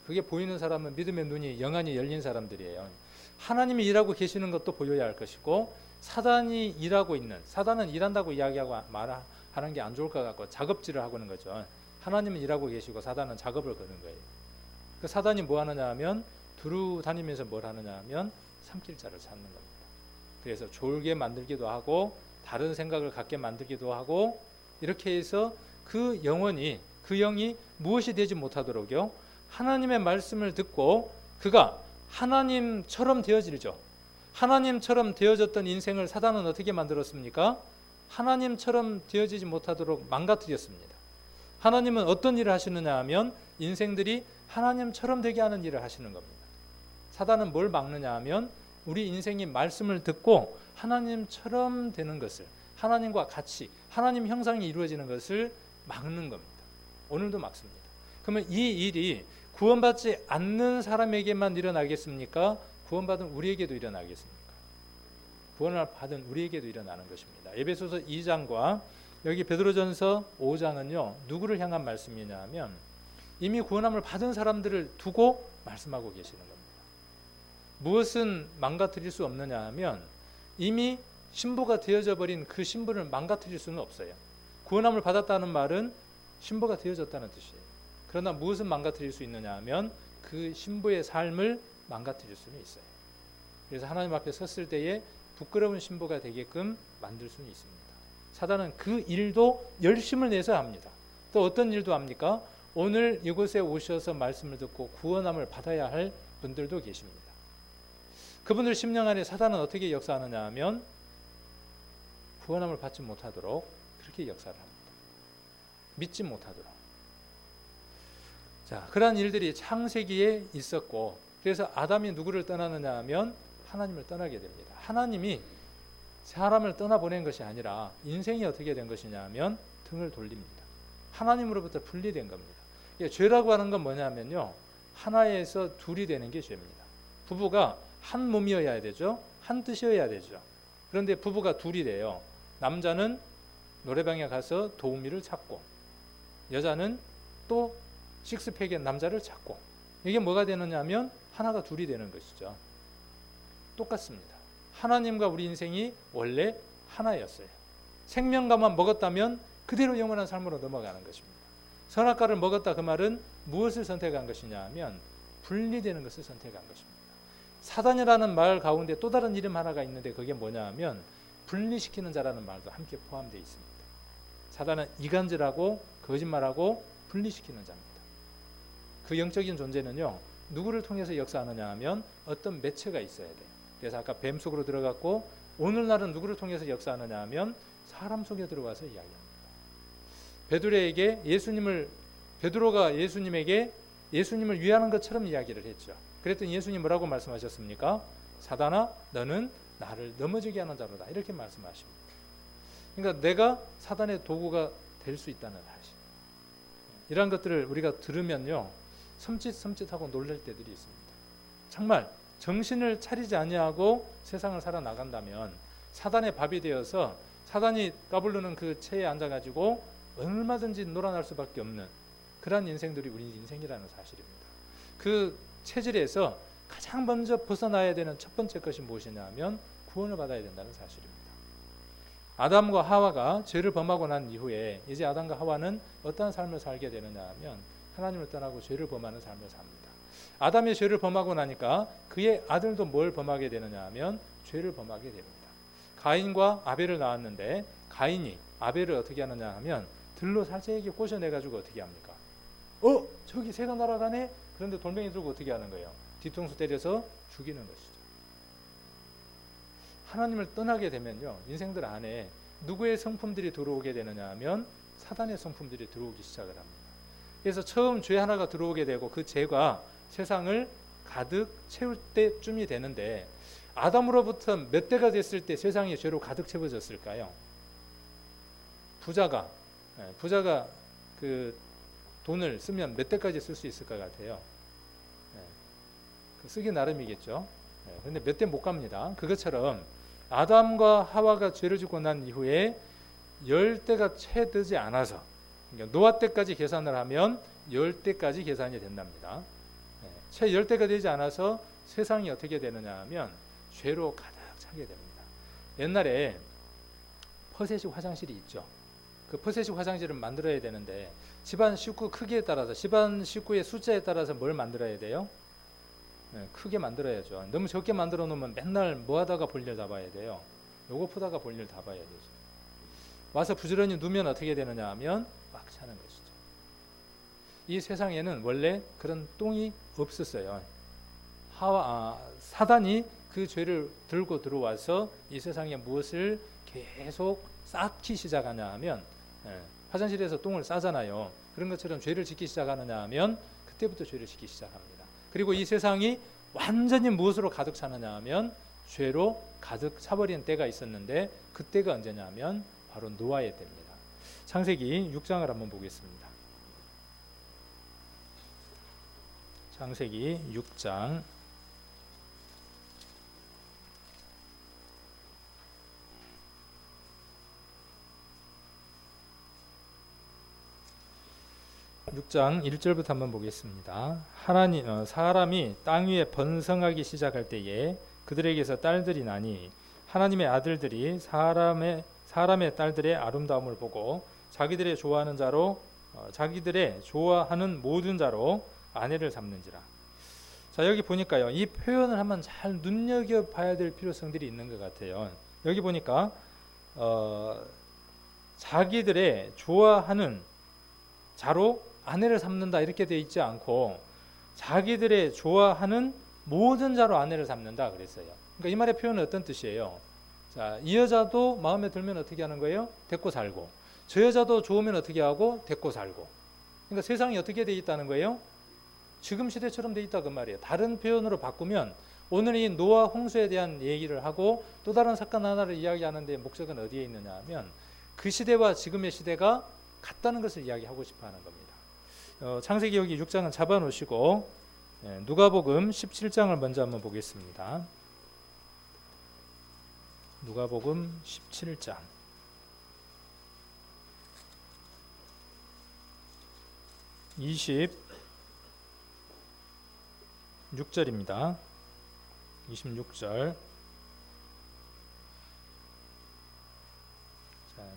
그게 보이는 사람은 믿음의 눈이 영안이 열린 사람들이에요. 하나님이 일하고 계시는 것도 보여야 할 것이고, 사단이 일하고 있는, 사단은 일한다고 이야기하고 말하는 게 안 좋을 것 같고 작업질을 하고 있는 거죠. 하나님은 일하고 계시고 사단은 작업을 거는 거예요. 그 사단이 뭐 하느냐 하면 두루 다니면서 뭘 하느냐 하면 삼킬 자를 찾는 겁니다. 그래서 졸게 만들기도 하고 다른 생각을 갖게 만들기도 하고, 이렇게 해서 그 영혼이, 그 영이 무엇이 되지 못하도록요, 하나님의 말씀을 듣고 그가 하나님처럼 되어지죠. 하나님처럼 되어졌던 인생을 사단은 어떻게 만들었습니까? 하나님처럼 되어지지 못하도록 망가뜨렸습니다. 하나님은 어떤 일을 하시느냐 하면 인생들이 하나님처럼 되게 하는 일을 하시는 겁니다. 사단은 뭘 막느냐 하면 우리 인생이 말씀을 듣고 하나님처럼 되는 것을, 하나님과 같이 하나님 형상이 이루어지는 것을 막는 겁니다. 오늘도 막습니다. 그러면 이 일이 구원받지 않는 사람에게만 일어나겠습니까? 구원받은 우리에게도 일어나겠습니까? 구원을 받은 우리에게도 일어나는 것입니다. 에베소서 2장과 여기 베드로전서 5장은요 누구를 향한 말씀이냐 하면 이미 구원함을 받은 사람들을 두고 말씀하고 계시는 겁니다. 무엇은 망가뜨릴 수 없느냐 하면 이미 신부가 되어져 버린 그 신부를 망가뜨릴 수는 없어요. 구원함을 받았다는 말은 신부가 되어졌다는 뜻이에요. 그러나 무엇은 망가뜨릴 수 있느냐 하면 그 신부의 삶을 망가뜨릴 수는 있어요. 그래서 하나님 앞에 섰을 때에 부끄러운 신부가 되게끔 만들 수는 있습니다. 사단은 그 일도 열심을 내서 합니다. 또 어떤 일도 합니까? 오늘 이곳에 오셔서 말씀을 듣고 구원함을 받아야 할 분들도 계십니다. 그분들 심령 안에 사단은 어떻게 역사하느냐 하면 구원함을 받지 못하도록 그렇게 역사를 합니다. 믿지 못하도록. 자, 그러한 일들이 창세기에 있었고, 그래서 아담이 누구를 떠나느냐 하면 하나님을 떠나게 됩니다. 하나님이 사람을 떠나보낸 것이 아니라 인생이 어떻게 된 것이냐 하면 등을 돌립니다. 하나님으로부터 분리된 겁니다. 죄라고 하는 건 뭐냐면요, 하나에서 둘이 되는 게 죄입니다. 부부가 한 몸이어야 되죠. 한 뜻이어야 되죠. 그런데 부부가 둘이 돼요. 남자는 노래방에 가서 도우미를 찾고 여자는 또 식스팩의 남자를 찾고, 이게 뭐가 되느냐 하면 하나가 둘이 되는 것이죠. 똑같습니다. 하나님과 우리 인생이 원래 하나였어요. 생명과만 먹었다면 그대로 영원한 삶으로 넘어가는 것입니다. 선악과를 먹었다 그 말은 무엇을 선택한 것이냐 하면 분리되는 것을 선택한 것입니다. 사단이라는 말 가운데 또 다른 이름 하나가 있는데 그게 뭐냐 하면 분리시키는 자라는 말도 함께 포함되어 있습니다. 사단은 이간질하고 거짓말하고 분리시키는 자입니다. 그 영적인 존재는요 누구를 통해서 역사하느냐 하면 어떤 매체가 있어야 돼요. 그래서 아까 뱀 속으로 들어갔고 오늘날은 누구를 통해서 역사하느냐 하면 사람 속에 들어와서 이야기합니다. 베드로가 예수님에게 예수님을 위하는 것처럼 이야기를 했죠. 그랬더니 예수님 뭐라고 말씀하셨습니까? 사단아 너는 나를 넘어지게 하는 자로다, 이렇게 말씀하십니다. 그러니까 내가 사단의 도구가 될 수 있다는 사실, 이런 것들을 우리가 들으면요 섬찟섬찟하고 놀랄 때들이 있습니다. 정말 정신을 차리지 아니하고 세상을 살아나간다면 사단의 밥이 되어서 사단이 까부르는 그 체에 앉아가지고 얼마든지 놀아날 수밖에 없는 그런 인생들이 우리 인생이라는 사실입니다. 그 체질에서 가장 먼저 벗어나야 되는 첫 번째 것이 무엇이냐 하면 구원을 받아야 된다는 사실입니다. 아담과 하와가 죄를 범하고 난 이후에 이제 아담과 하와는 어떠한 삶을 살게 되느냐 하면 하나님을 떠나고 죄를 범하는 삶을 삽니다. 아담이 죄를 범하고 나니까 그의 아들도 뭘 범하게 되느냐 하면 죄를 범하게 됩니다. 가인과 아벨을 낳았는데 가인이 아벨을 어떻게 하느냐 하면 들로 살짝에게 꼬셔내가지고 어떻게 합니까? 저기 새가 날아가네? 그런데 돌멩이 들고 어떻게 하는 거예요? 뒤통수 때려서 죽이는 것이죠. 하나님을 떠나게 되면요 인생들 안에 누구의 성품들이 들어오게 되느냐 하면 사단의 성품들이 들어오기 시작을 합니다. 그래서 처음 죄 하나가 들어오게 되고 그 죄가 세상을 가득 채울 때쯤이 되는데 아담으로부터 몇 대가 됐을 때 세상이 죄로 가득 채워졌을까요? 부자가 그 돈을 쓰면 몇 대까지 쓸 수 있을 것 같아요? 쓰기 나름이겠죠. 그런데 몇 대 못 갑니다. 그것처럼 아담과 하와가 죄를 짓고 난 이후에 10대가 채 되지 않아서, 그러니까 노아 때까지 계산을 하면 10대까지 계산이 된답니다. 채 10대가 되지 않아서 세상이 어떻게 되느냐 하면 죄로 가득 차게 됩니다. 옛날에 퍼셋식 화장실이 있죠. 그 퍼셋식 화장실을 만들어야 되는데 집안 식구 크기에 따라서, 집안 식구의 숫자에 따라서 뭘 만들어야 돼요? 크게 만들어야죠. 너무 적게 만들어 놓으면 맨날 뭐 하다가 볼일 다 봐야 돼요. 요거 푸다가 볼일 다 봐야 되죠. 와서 부지런히 누면 어떻게 되느냐 하면 꽉 차는 것이죠. 이 세상에는 원래 그런 똥이 없었어요. 사단이 그 죄를 들고 들어와서 이 세상에 무엇을 계속 쌓기 시작하냐 하면 화장실에서 똥을 싸잖아요. 그런 것처럼 죄를 짓기 시작하느냐 하면 그때부터 죄를 짓기 시작합니다. 그리고 이 세상이 완전히 무엇으로 가득 차느냐 하면 죄로 가득 차버린 때가 있었는데 그때가 언제냐 하면 바로 노아의 때입니다. 창세기 6장을 한번 보겠습니다. 창세기 6장 26장 1절부터 한번 보겠습니다. 사람이 땅 위에 번성하기 시작할 때에 그들에게서 딸들이 나니 하나님의 아들들이 사람의 딸들의 아름다움을 보고 자기들의 좋아하는 모든 자로 아내를 삼는지라. 자, 여기 보니까요, 이 표현을 한번 잘 눈여겨봐야 될 필요성들이 있는 것 같아요. 여기 보니까 자기들의 좋아하는 자로 아내를 삼는다 이렇게 되어 있지 않고 자기들의 좋아하는 모든 자로 아내를 삼는다 그랬어요. 그러니까 이 말의 표현은 어떤 뜻이에요? 자, 이 여자도 마음에 들면 어떻게 하는 거예요? 데리고 살고, 저 여자도 좋으면 어떻게 하고? 데리고 살고. 그러니까 세상이 어떻게 되어 있다는 거예요? 지금 시대처럼 되어 있다 그 말이에요. 다른 표현으로 바꾸면 오늘 이 노아 홍수에 대한 얘기를 하고 또 다른 사건 하나를 이야기하는 데 목적은 어디에 있느냐 하면 그 시대와 지금의 시대가 같다는 것을 이야기하고 싶어 하는 겁니다. 창세기 여기 6장은 잡아놓으시고 누가복음 17장을 먼저 한번 보겠습니다. 누가복음 17장 26절입니다. 26절.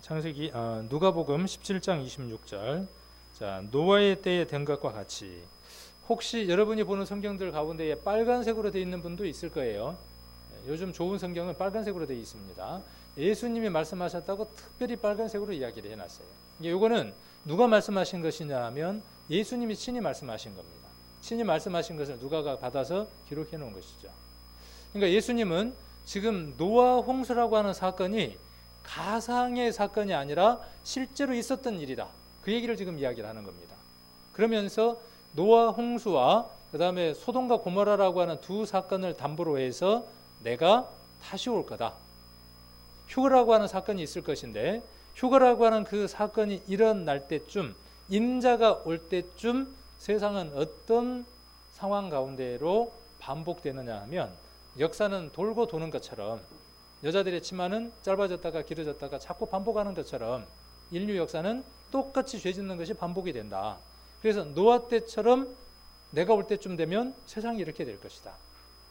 창세기 누가복음 17장 26절. 자, 노아의 때에 된 것과 같이. 혹시 여러분이 보는 성경들 가운데에 빨간색으로 되어 있는 분도 있을 거예요. 요즘 좋은 성경은 빨간색으로 되어 있습니다. 예수님이 말씀하셨다고 특별히 빨간색으로 이야기를 해놨어요. 이거는 누가 말씀하신 것이냐 하면 예수님이 친히 말씀하신 겁니다. 친히 말씀하신 것을 누가가 받아서 기록해 놓은 것이죠. 그러니까 예수님은 지금 노아 홍수라고 하는 사건이 가상의 사건이 아니라 실제로 있었던 일이다. 그 얘기를 지금 이야기를 하는 겁니다. 그러면서 노아 홍수와 그 다음에 소돔과 고모라라고 하는 두 사건을 담보로 해서 내가 다시 올 거다. 휴거라고 하는 사건이 있을 것인데 휴거라고 하는 그 사건이 일어날 때쯤, 인자가 올 때쯤 세상은 어떤 상황 가운데로 반복되느냐 하면 역사는 돌고 도는 것처럼, 여자들의 치마는 짧아졌다가 길어졌다가 자꾸 반복하는 것처럼 인류 역사는 똑같이 죄 짓는 것이 반복이 된다. 그래서 노아 때처럼 내가 올 때쯤 되면 세상이 이렇게 될 것이다.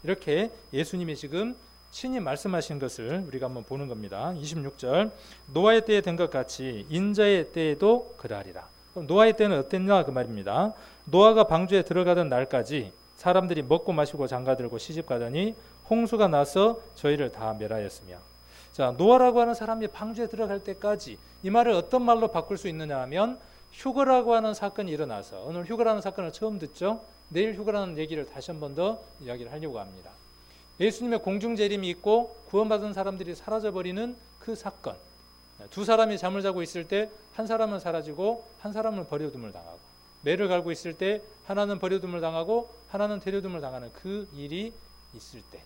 이렇게 예수님이 지금 친히 말씀하신 것을 우리가 한번 보는 겁니다. 26절, 노아의 때에 된 것 같이 인자의 때에도 그러하리라. 그럼 노아의 때는 어땠냐 그 말입니다. 노아가 방주에 들어가던 날까지 사람들이 먹고 마시고 장가들고 시집가더니 홍수가 나서 저희를 다 멸하였으며. 자, 노아라고 하는 사람이 방주에 들어갈 때까지, 이 말을 어떤 말로 바꿀 수 있느냐 하면 휴거라고 하는 사건이 일어나서, 오늘 휴거라는 사건을 처음 듣죠. 내일 휴거라는 얘기를 다시 한 번 더 이야기를 하려고 합니다. 예수님의 공중재림이 있고 구원받은 사람들이 사라져버리는 그 사건, 두 사람이 잠을 자고 있을 때 한 사람은 사라지고 한 사람은 버려둠을 당하고, 매를 갈고 있을 때 하나는 버려둠을 당하고 하나는 데려둠을 당하는 그 일이 있을 때,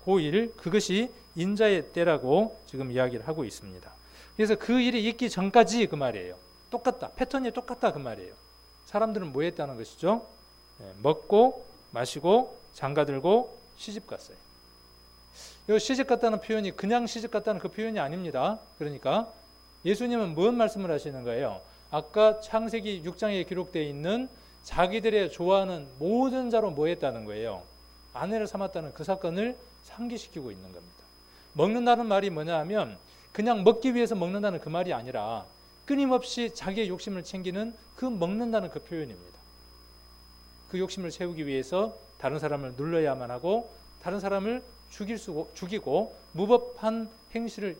그 일, 그것이 인자의 때라고 지금 이야기를 하고 있습니다. 그래서 그 일이 있기 전까지 그 말이에요. 똑같다, 패턴이 똑같다 그 말이에요. 사람들은 뭐 했다는 것이죠? 먹고 마시고 장가들고 시집 갔어요. 이 시집 갔다는 표현이 그냥 시집 갔다는 그 표현이 아닙니다. 그러니까 예수님은 뭔 말씀을 하시는 거예요? 아까 창세기 6장에 기록되어 있는 자기들의 좋아하는 모든 자로 뭐 했다는 거예요? 아내를 삼았다는 그 사건을 상기시키고 있는 겁니다. 먹는다는 말이 뭐냐 하면 그냥 먹기 위해서 먹는다는 그 말이 아니라 끊임없이 자기의 욕심을 챙기는 그 먹는다는 그 표현입니다. 그 욕심을 채우기 위해서 다른 사람을 눌러야만 하고 다른 사람을 죽이고 무법한 행실을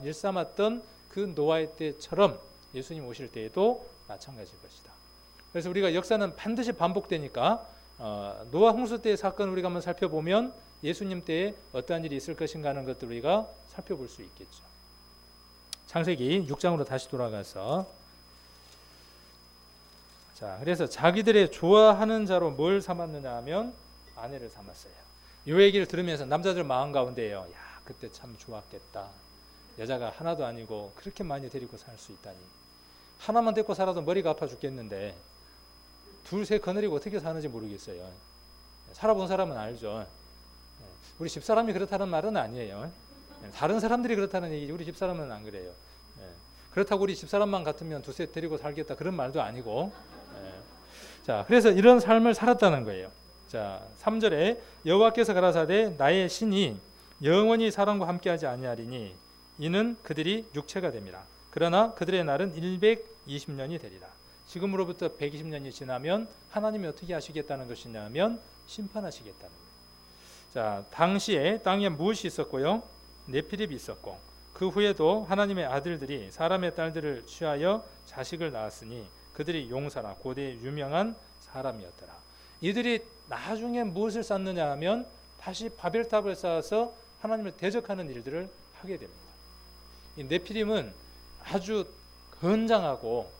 일삼았던 그 노아의 때처럼 예수님 오실 때에도 마찬가지일 것이다. 그래서 우리가 역사는 반드시 반복되니까 노아 홍수 때의 사건을 우리가 한번 살펴보면 예수님 때에 어떠한 일이 있을 것인가 하는 것들을 우리가 살펴볼 수 있겠죠. 창세기 6장으로 다시 돌아가서, 자, 그래서 자기들의 좋아하는 자로 뭘 삼았느냐 하면 아내를 삼았어요. 이 얘기를 들으면서 남자들 마음 가운데요, 야, 그때 참 좋았겠다. 여자가 하나도 아니고 그렇게 많이 데리고 살 수 있다니. 하나만 데리고 살아도 머리가 아파 죽겠는데 둘, 셋 거느리고 어떻게 사는지 모르겠어요. 살아본 사람은 알죠. 우리 집사람이 그렇다는 말은 아니에요. 다른 사람들이 그렇다는 얘기지 우리 집사람은 안 그래요. 그렇다고 우리 집사람만 같으면 두세 데리고 살겠다 그런 말도 아니고, 자, 그래서 이런 삶을 살았다는 거예요. 자, 3절에 여호와께서 가라사대 나의 신이 영원히 사람과 함께하지 아니하리니 이는 그들이 육체가 됨이라. 그러나 그들의 날은 120년이 되리라. 지금으로부터 120년이 지나면 하나님이 어떻게 하시겠다는 것이냐면 심판하시겠다는 거예요. 자, 당시에 땅에 무엇이 있었고요? 네피립이 있었고, 그 후에도 하나님의 아들들이 사람의 딸들을 취하여 자식을 낳았으니 그들이 용사라 고대 유명한 사람이었더라. 이들이 나중에 무엇을 쌓느냐 하면 다시 바벨탑을 쌓아서 하나님을 대적하는 일들을 하게 됩니다. 이 네피림은 아주 건장하고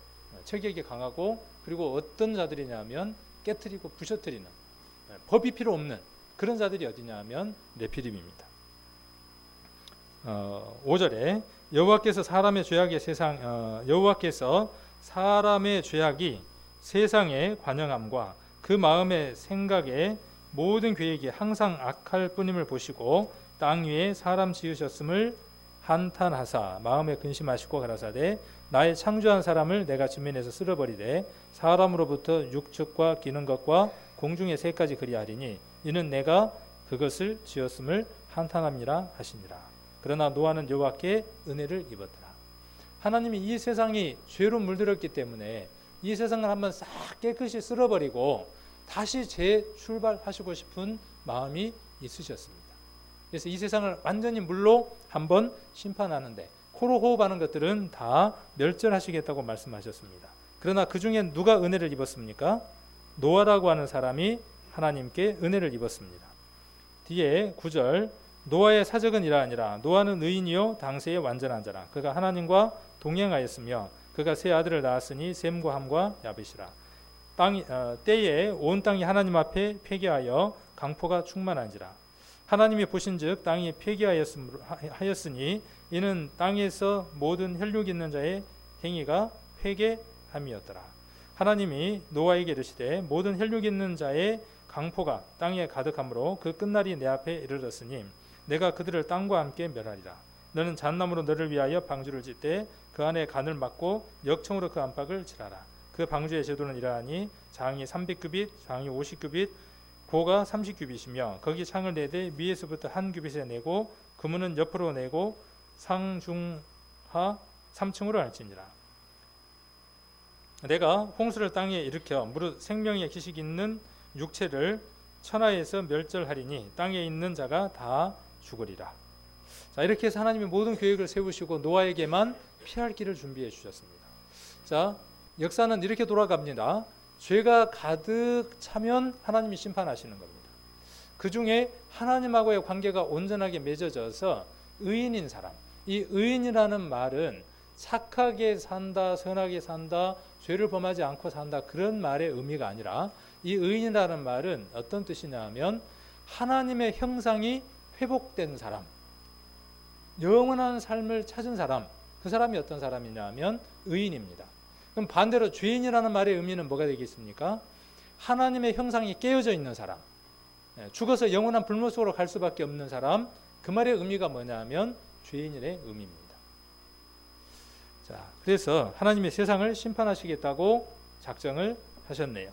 체격이 강하고, 그리고 어떤 자들이냐면 깨트리고 부셔뜨리는, 법이 필요 없는 그런 자들이 어디냐면 네피림입니다. 5절에 여호와께서 사람의 죄악이 세상의 관영함과 그 마음의 생각에 모든 계획이 항상 악할 뿐임을 보시고 땅 위에 사람 지으셨음을 한탄하사 마음에 근심하시고 가라사대 나의 창조한 사람을 내가 지면에서 쓸어버리되 사람으로부터 육축과 기는 것과 공중의 새까지 그리하리니 이는 내가 그것을 지었음을 한탄함이라 하시니라. 그러나 노아는 여호와께 은혜를 입었더라. 하나님이 이 세상이 죄로 물들었기 때문에 이 세상을 한번 싹 깨끗이 쓸어버리고 다시 재출발하시고 싶은 마음이 있으셨습니다. 그래서 이 세상을 완전히 물로 한번 심판하는데 코로 호흡하는 것들은 다 멸절하시겠다고 말씀하셨습니다. 그러나 그 중에 누가 은혜를 입었습니까? 노아라고 하는 사람이 하나님께 은혜를 입었습니다. 뒤에 9절 노아의 사적은 이러하니라. 노아는 의인이요 당세의 완전한 자라. 그가 하나님과 동행하였으며 그가 세 아들을 낳았으니 셈과 함과 야벳이라. 때에 온 땅이 하나님 앞에 폐기하여 강포가 충만한지라. 하나님이 보신즉 땅이 폐기하였으니 이는 땅에서 모든 혈육 있는 자의 행위가 회개함이었더라. 하나님이 노아에게 이르시되 모든 혈육 있는 자의 강포가 땅에 가득하므로 그 끝날이 내 앞에 이르렀으니 내가 그들을 땅과 함께 멸하리라. 너는 잣나무로 너를 위하여 방주를 짓되 그 안에 간을 막고 역청으로 그 안팎을 칠하라. 그 방주의 제도는 이러하니 장이 300규빗, 장이 50규빗, 고가 30규빗이며 거기 창을 내되 위에서부터 한 규빗에 내고 그문은 옆으로 내고 상중하 3층으로 할지니라. 내가 홍수를 땅에 일으켜 무릇 생명의 기식 있는 육체를 천하에서 멸절하리니 땅에 있는 자가 다 죽으리라. 자, 이렇게 해서 하나님이 모든 계획을 세우시고 노아에게만 피할 길을 준비해 주셨습니다. 자, 역사는 이렇게 돌아갑니다. 죄가 가득 차면 하나님이 심판하시는 겁니다. 그 중에 하나님하고의 관계가 온전하게 맺어져서 의인인 사람, 이 의인이라는 말은 착하게 산다, 선하게 산다, 죄를 범하지 않고 산다, 그런 말의 의미가 아니라 이 의인이라는 말은 어떤 뜻이냐 하면 하나님의 형상이 회복된 사람, 영원한 삶을 찾은 사람, 그 사람이 어떤 사람이냐 하면 의인입니다. 그럼 반대로 죄인이라는 말의 의미는 뭐가 되겠습니까? 하나님의 형상이 깨어져 있는 사람, 죽어서 영원한 불못 속으로 갈 수밖에 없는 사람, 그 말의 의미가 뭐냐 하면 죄인의 의미입니다. 자, 그래서 하나님의 세상을 심판하시겠다고 작정을 하셨네요.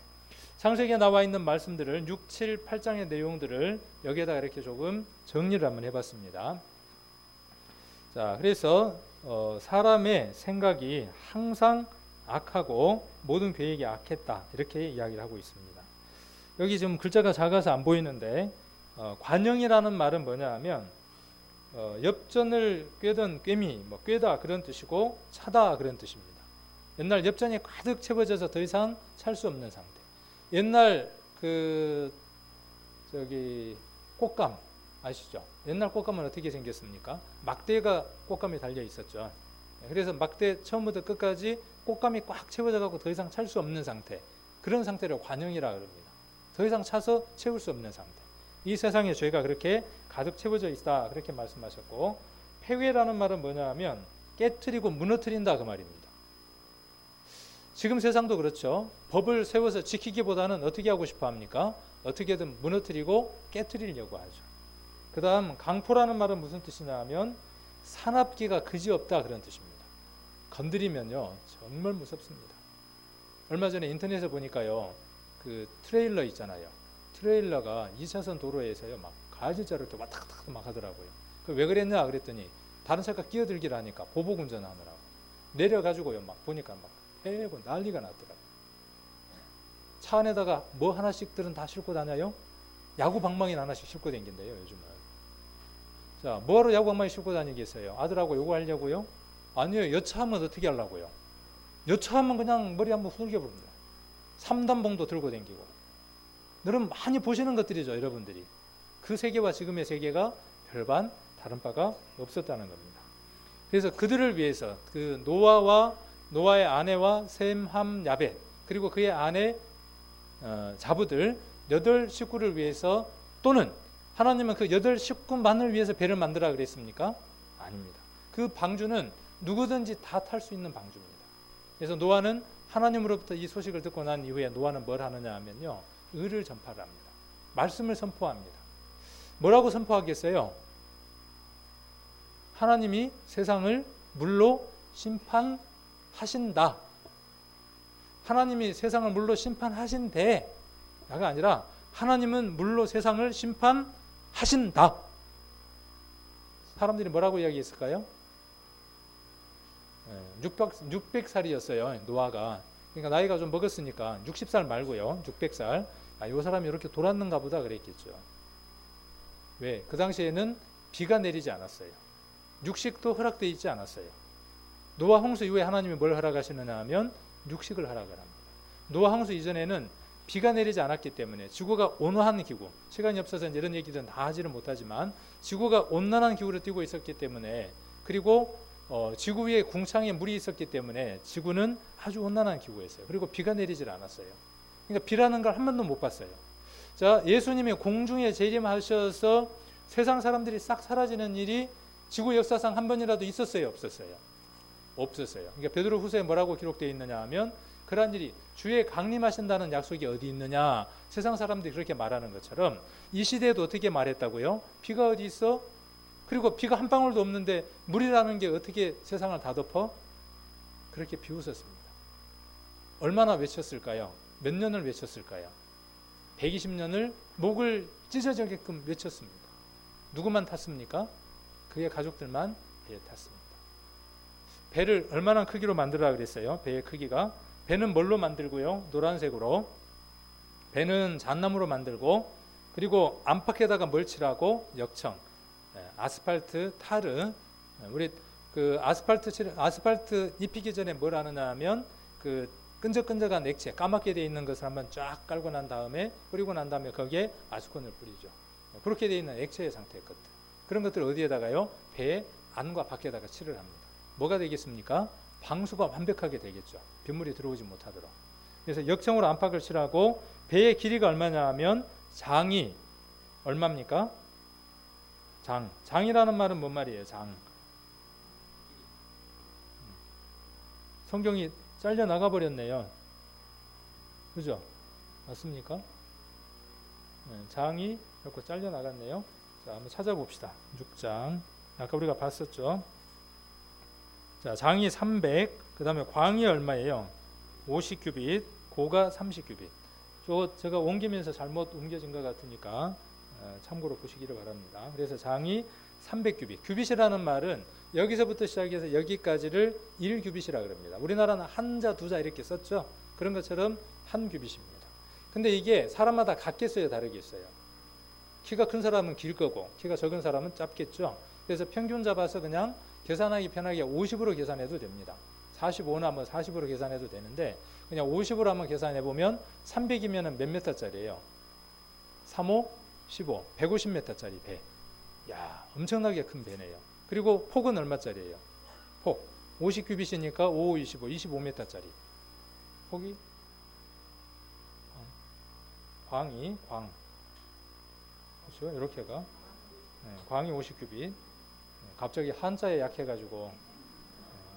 창세기에 나와 있는 말씀들을 6, 7, 8장의 내용들을 여기에다가 이렇게 조금 정리를 한번 해봤습니다. 자, 그래서 사람의 생각이 항상 악하고 모든 계획이 악했다, 이렇게 이야기를 하고 있습니다. 여기 지금 글자가 작아서 안 보이는데 관영이라는 말은 뭐냐 하면 엽전을 꿰던 꿰미, 꿰다 그런 뜻이고 차다 그런 뜻입니다. 옛날 엽전이 가득 채워져서 더 이상 찰 수 없는 상태. 옛날 꽃감 아시죠? 옛날 꽃감은 어떻게 생겼습니까? 막대가 꽃감에 달려 있었죠. 그래서 막대 처음부터 끝까지 꽃감이 꽉 채워져 갖고 더 이상 찰 수 없는 상태, 그런 상태를 관영이라 그럽니다. 더 이상 차서 채울 수 없는 상태. 이 세상에 죄가 그렇게 가득 채워져 있다, 그렇게 말씀하셨고, 폐괴라는 말은 뭐냐 하면 깨트리고 무너뜨린다, 그 말입니다. 지금 세상도 그렇죠. 법을 세워서 지키기보다는 어떻게 하고 싶어 합니까? 어떻게든 무너뜨리고 깨트리려고 하죠. 그 다음 강포라는 말은 무슨 뜻이냐 하면 사납기가 그지없다, 그런 뜻입니다. 건드리면요 정말 무섭습니다. 얼마 전에 인터넷에 보니까요, 그 트레일러 있잖아요. 트레일러가 2차선 도로에서요 막 가지자로 이렇게 왔다 갔다 막 하더라고요. 왜 그랬냐 그랬더니 다른 차가 끼어들기를 하니까 보복 운전하느라고 내려가지고요 막 보니까 막 패고 난리가 났더라고요. 차 안에다가 뭐 하나씩들은 다 싣고 다녀요. 야구 방망이 하나씩 싣고 다닌대요 요즘은. 자, 뭐하러 야구 방망이 싣고 다니겠어요? 아들하고 요거 하려고요? 아니요, 여차하면 어떻게 하려고요? 여차하면 그냥 머리 한번 후들겨 버립니다. 삼단봉도 들고 다니고. 여러분 많이 보시는 것들이죠, 여러분들이. 그 세계와 지금의 세계가 별반 다른 바가 없었다는 겁니다. 그래서 그들을 위해서 그 노아의 아내와 셈, 함, 야벳 그리고 그의 아내 자부들 8 식구를 위해서 또는 하나님은 그 8 식구만을 위해서 배를 만들라 그랬습니까? 아닙니다. 그 방주는 누구든지 다 탈 수 있는 방주입니다. 그래서 노아는 하나님으로부터 이 소식을 듣고 난 이후에 노아는 뭘 하느냐 하면요. 의를 전파를 합니다. 말씀을 선포합니다. 뭐라고 선포하겠어요? 하나님이 세상을 물로 심판하신다. 하나님이 세상을 물로 심판하신대. 가 아니라 하나님은 물로 세상을 심판하신다. 사람들이 뭐라고 이야기했을까요? 600살이었어요. 노아가. 그러니까 나이가 좀 먹었으니까 60살 말고요. 600살. 이 사람이 이렇게 돌았는가 보다 그랬겠죠. 왜? 그 당시에는 비가 내리지 않았어요. 육식도 허락되어 있지 않았어요. 노아 홍수 이후에 하나님이 뭘 허락하시느냐 하면 육식을 허락을 합니다. 노아 홍수 이전에는 비가 내리지 않았기 때문에 지구가 온화한 기후, 시간이 없어서 이런 얘기들은 다 하지는 못하지만 지구가 온난한 기후를 띠고 있었기 때문에 그리고 지구 위에 궁창에 물이 있었기 때문에 지구는 아주 온난한 기후였어요. 그리고 비가 내리질 않았어요. 그러니까 비라는 걸 한 번도 못 봤어요. 자, 예수님이 공중에 재림하셔서 세상 사람들이 싹 사라지는 일이 지구 역사상 한 번이라도 있었어요, 없었어요? 없었어요. 그러니까 베드로후서에 뭐라고 기록되어 있느냐 하면 그러한 일이 주의 강림하신다는 약속이 어디 있느냐. 세상 사람들이 그렇게 말하는 것처럼 이 시대에도 어떻게 말했다고요? 비가 어디 있어? 그리고 비가 한 방울도 없는데 물이라는 게 어떻게 세상을 다 덮어? 그렇게 비웃었습니다. 얼마나 외쳤을까요? 몇 년을 외쳤을까요? 120년을 목을 찢어지게끔 외쳤습니다. 누구만 탔습니까? 그의 가족들만 배에 탔습니다. 배를 얼마나 크기로 만들라 그랬어요? 배의 크기가. 배는 뭘로 만들고요? 노란색으로. 배는 잣나무로 만들고 그리고 안팎에다가 뭘 칠하고 역청, 아스팔트, 타르. 우리 그 아스팔트 입히기 전에 뭘 하느냐 하면 그 끈적끈적한 액체, 까맣게 되어 있는 것을 한번 쫙 깔고 난 다음에 뿌리고 난 다음에 거기에 아스콘을 뿌리죠. 그렇게 되어 있는 액체의 상태의 것들. 그런 것들을 어디에다가요? 배의 안과 밖에다가 칠을 합니다. 뭐가 되겠습니까? 방수가 완벽하게 되겠죠. 빗물이 들어오지 못하도록. 그래서 역청으로 안팎을 칠하고 배의 길이가 얼마냐 하면 장이 얼마입니까? 장이라는 말은 뭔 말이에요? 장. 성경이 잘려 나가 버렸네요. 그죠? 맞습니까? 장이 이렇게 잘려 나갔네요. 자, 한번 찾아봅시다. 6장. 아까 우리가 봤었죠. 자, 장이 300, 그 다음에 광이 얼마예요? 50규빗, 고가 30규빗. 제가 옮기면서 잘못 옮겨진 것 같으니까 참고로 보시기를 바랍니다. 그래서 장이 300규빗. 규빗이라는 말은 여기서부터 시작해서 여기까지를 1규빗이라 그럽니다. 우리나라는 한자, 두자 이렇게 썼죠. 그런 것처럼 한 규빗입니다. 근데 이게 사람마다 같겠어요, 다르겠어요? 키가 큰 사람은 길 거고 키가 적은 사람은 짧겠죠. 그래서 평균 잡아서 그냥 계산하기 편하게 50으로 계산해도 됩니다. 45나 뭐 40으로 계산해도 되는데 그냥 50으로 한번 계산해 보면 300이면 몇 m짜리예요? 3, 5, 15, 150m짜리 배. 야, 엄청나게 큰 배네요. 그리고 폭은 얼마짜리예요? 폭 50규빗이니까 5, 25, 25m짜리. 폭이 광이 그렇죠? 이렇게가 광이 50규빗. 갑자기 한자에 약해가지고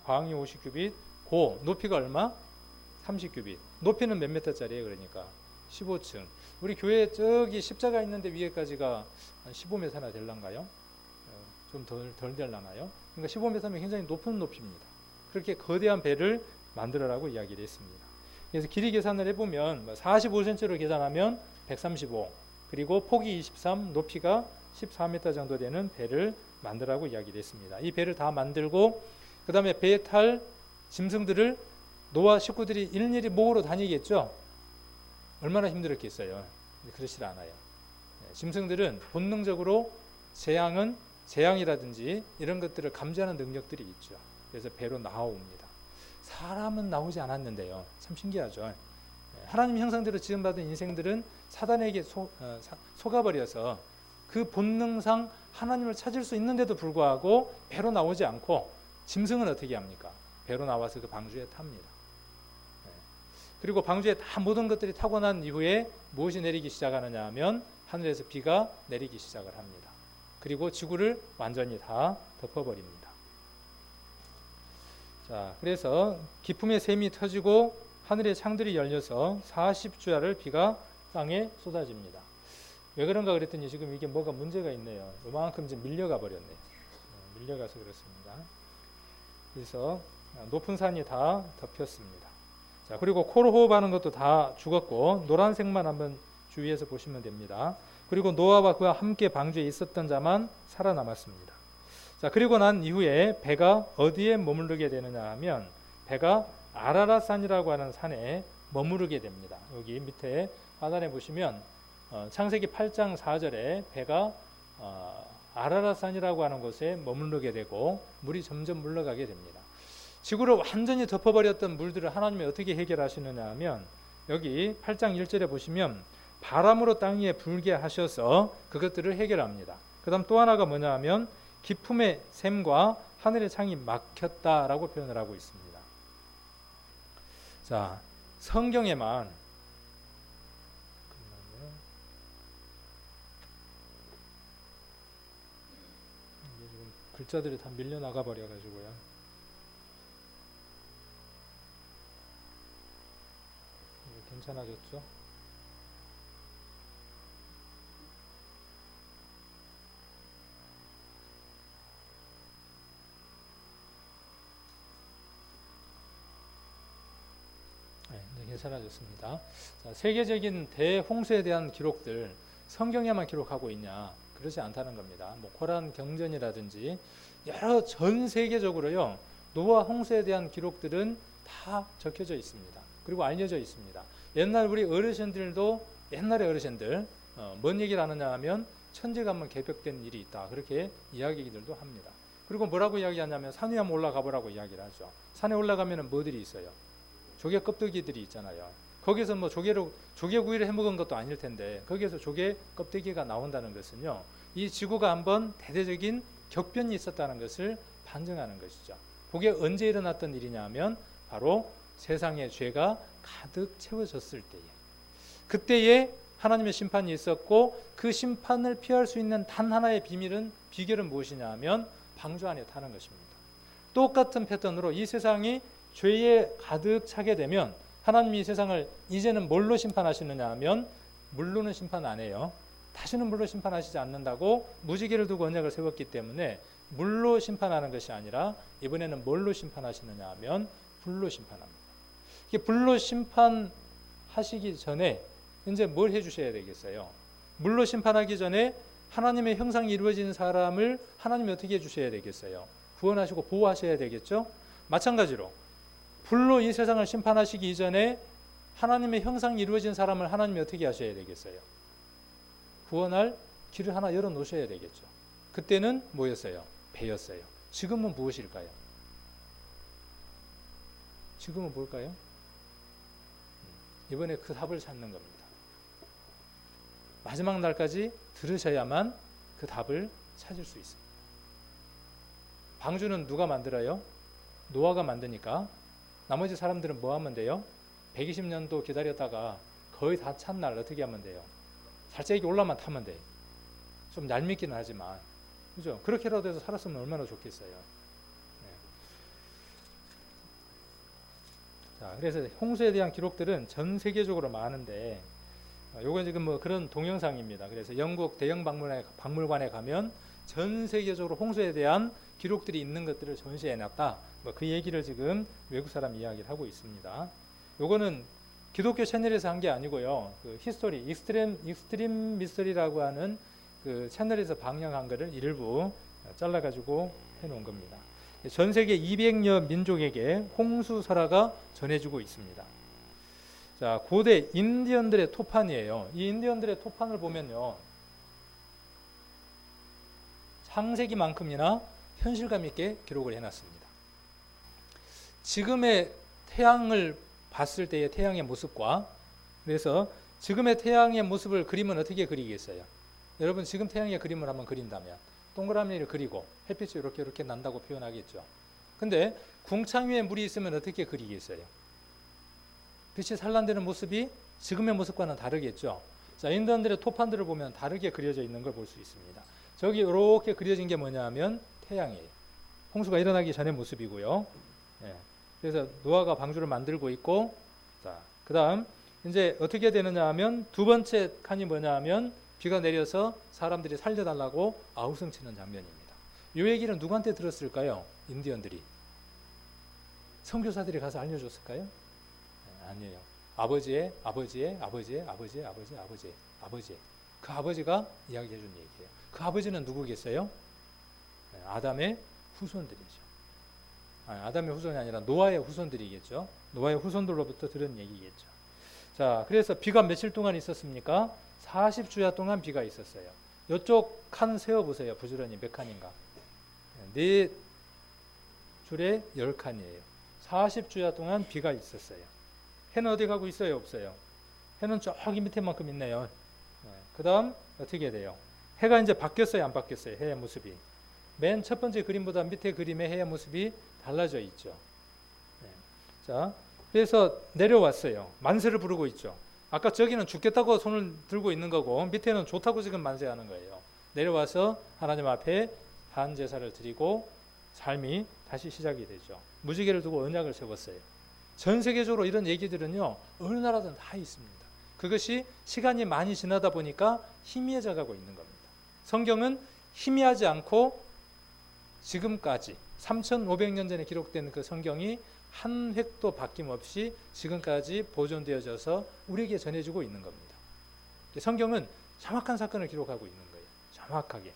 광이 50규빗, 고 높이가 얼마? 30규빗. 높이는 몇 m짜리예요? 그러니까 15층. 우리 교회 저기 십자가 있는데 위에까지가 한 15m나 될란가요? 좀 덜 될라나요? 그러니까 15m면 굉장히 높은 높이입니다. 그렇게 거대한 배를 만들어라고 이야기를 했습니다. 그래서 길이 계산을 해보면 45cm로 계산하면 135, 그리고 폭이 23, 높이가 14m 정도 되는 배를 만들라고 이야기를 했습니다. 이 배를 다 만들고 그 다음에 배에 탈 짐승들을 노아 식구들이 일일이 목으로 다니겠죠. 얼마나 힘들었겠어요. 그렇지 않아요. 짐승들은 본능적으로 재앙이라든지 이런 것들을 감지하는 능력들이 있죠. 그래서 배로 나옵니다. 사람은 나오지 않았는데요. 참 신기하죠. 하나님 형상대로 지음받은 인생들은 사단에게 속아버려서 그 본능상 하나님을 찾을 수 있는데도 불구하고 배로 나오지 않고, 짐승은 어떻게 합니까? 배로 나와서 그 방주에 탑니다. 그리고 방주에 다 모든 것들이 타고 난 이후에 무엇이 내리기 시작하느냐 하면 하늘에서 비가 내리기 시작을 합니다. 그리고 지구를 완전히 다 덮어버립니다. 자, 그래서 기품의 샘이 터지고 하늘의 창들이 열려서 40주야를 비가 땅에 쏟아집니다. 왜 그런가 그랬더니 지금 이게 뭐가 문제가 있네요. 요만큼 이제 밀려가 버렸네. 밀려가서 그렇습니다. 그래서 높은 산이 다 덮였습니다. 자, 그리고 코로 호흡하는 것도 다 죽었고 노란색만 한번 주위에서 보시면 됩니다. 그리고 노아와 그와 함께 방주에 있었던 자만 살아남았습니다. 자, 그리고 난 이후에 배가 어디에 머무르게 되느냐 하면 배가 아라랏산이라고 하는 산에 머무르게 됩니다. 여기 밑에 하단에 보시면 창세기 8장 4절에 배가 아라랏산이라고 하는 곳에 머무르게 되고 물이 점점 물러가게 됩니다. 지구를 완전히 덮어버렸던 물들을 하나님이 어떻게 해결하시느냐 하면 여기 8장 1절에 보시면 바람으로 땅 위에 불게 하셔서 그것들을 해결합니다. 그 다음 또 하나가 뭐냐 하면 기품의 샘과 하늘의 창이 막혔다라고 표현을 하고 있습니다. 자, 성경에만 글자들이 다 밀려나가 버려가지고요. 괜찮아졌죠? 네, 괜찮아졌습니다. 자, 세계적인 대홍수에 대한 기록들 성경에만 기록하고 있냐? 그렇지 않다는 겁니다. 뭐 코란 경전이라든지 여러 전 세계적으로요, 노아 홍수에 대한 기록들은 다 적혀져 있습니다. 그리고 알려져 있습니다. 옛날 우리 어르신들도, 옛날의 어르신들 뭔 얘기를 하느냐 하면 천지가 한번 개벽된 일이 있다, 그렇게 이야기들도 합니다. 그리고 뭐라고 이야기하냐면 산 위에 한번 올라가 보라고 이야기를 하죠. 산에 올라가면 뭐들이 있어요? 조개 껍데기들이 있잖아요. 거기서 뭐 조개구이를 해먹은 것도 아닐 텐데 거기에서 조개 껍데기가 나온다는 것은요, 이 지구가 한번 대대적인 격변이 있었다는 것을 반증하는 것이죠. 그게 언제 일어났던 일이냐 하면 바로 세상의 죄가 가득 채워졌을 때에, 그때에 하나님의 심판이 있었고 그 심판을 피할 수 있는 단 하나의 비결은 무엇이냐 하면 방주 안에 타는 것입니다. 똑같은 패턴으로 이 세상이 죄에 가득 차게 되면 하나님이 이 세상을 이제는 뭘로 심판하시느냐 하면 물로는 심판 안 해요. 다시는 물로 심판하시지 않는다고 무지개를 두고 언약을 세웠기 때문에 물로 심판하는 것이 아니라 이번에는 뭘로 심판하시느냐 하면 불로 심판합니다. 이게 불로 심판하시기 전에 이제 뭘 해주셔야 되겠어요? 물로 심판하기 전에 하나님의 형상이 이루어진 사람을 하나님이 어떻게 해주셔야 되겠어요? 구원하시고 보호하셔야 되겠죠? 마찬가지로 불로 이 세상을 심판하시기 이전에 하나님의 형상이 이루어진 사람을 하나님이 어떻게 하셔야 되겠어요? 구원할 길을 하나 열어놓으셔야 되겠죠. 그때는 뭐였어요? 배였어요. 지금은 무엇일까요? 지금은 뭘까요? 이번에 그 답을 찾는 겁니다. 마지막 날까지 들으셔야만 그 답을 찾을 수 있습니다. 방주는 누가 만들어요? 노아가 만드니까 나머지 사람들은 뭐 하면 돼요? 120년도 기다렸다가 거의 다 찬 날 어떻게 하면 돼요? 살짝이 올라만 타면 돼. 좀 얄밉기는 하지만, 그죠? 그렇게라도 해서 살았으면 얼마나 좋겠어요. 네. 자, 그래서 홍수에 대한 기록들은 전 세계적으로 많은데, 요건 지금 뭐 그런 동영상입니다. 그래서 영국 대형 박물관에 가면 전 세계적으로 홍수에 대한 기록들이 있는 것들을 전시해놨다. 뭐 그 얘기를 지금 외국 사람 이야기를 하고 있습니다. 요거는 기독교 채널에서 한 게 아니고요. 그 히스토리, 익스트림 미스터리라고 하는 그 채널에서 방영한 거를 일부 잘라가지고 해놓은 겁니다. 전 세계 200여 민족에게 홍수설화가 전해지고 있습니다. 자, 고대 인디언들의 토판이에요. 이 인디언들의 토판을 보면요, 창세기만큼이나 현실감 있게 기록을 해놨습니다. 지금의 태양을 봤을 때의 태양의 모습과, 그래서 지금의 태양의 모습을 그리면 어떻게 그리겠어요? 여러분 지금 태양의 그림을 한번 그린다면 동그라미를 그리고 햇빛이 이렇게 난다고 표현하겠죠. 근데 궁창 위에 물이 있으면 어떻게 그리겠어요? 빛이 산란되는 모습이 지금의 모습과는 다르겠죠. 자, 인디언들의 토판들을 보면 다르게 그려져 있는 걸 볼 수 있습니다. 저기 이렇게 그려진 게 뭐냐 하면 태양이에요. 홍수가 일어나기 전의 모습이고요. 예. 그래서 노아가 방주를 만들고 있고, 자, 그 다음 이제 어떻게 되느냐 하면 두 번째 칸이 뭐냐 하면 비가 내려서 사람들이 살려달라고 아우성 치는 장면입니다. 이 얘기는 누구한테 들었을까요? 인디언들이. 선교사들이 가서 알려줬을까요? 아니에요. 아버지의 그 아버지가 이야기해 준 얘기예요. 그 아버지는 누구겠어요? 아담의 후손들이죠. 아담의 후손이 아니라 노아의 후손들이겠죠. 노아의 후손들로부터 들은 얘기겠죠. 자, 그래서 비가 며칠 동안 있었습니까? 40주야 동안 비가 있었어요. 이쪽 칸 세어보세요. 부지런히 몇 칸인가? 4줄에 10칸이에요. 40주야 동안 비가 있었어요. 해는 어디 가고 있어요? 없어요? 해는 저기 밑에만큼 있네요. 그 다음 어떻게 돼요? 해가 이제 바뀌었어요? 안 바뀌었어요? 해의 모습이. 맨 첫 번째 그림보다 밑에 그림의 해의 모습이 달라져 있죠. 자, 그래서 내려왔어요. 만세를 부르고 있죠. 아까 저기는 죽겠다고 손을 들고 있는 거고 밑에는 좋다고 지금 만세하는 거예요. 내려와서 하나님 앞에 한 제사를 드리고 삶이 다시 시작이 되죠. 무지개를 두고 언약을 세웠어요. 전 세계적으로 이런 얘기들은요, 어느 나라든 다 있습니다. 그것이 시간이 많이 지나다 보니까 희미해져 가고 있는 겁니다. 성경은 희미하지 않고 지금까지 3,500년 전에 기록된 그 성경이 한 획도 바뀜없이 지금까지 보존되어져서 우리에게 전해지고 있는 겁니다. 성경은 정확한 사건을 기록하고 있는 거예요. 정확하게.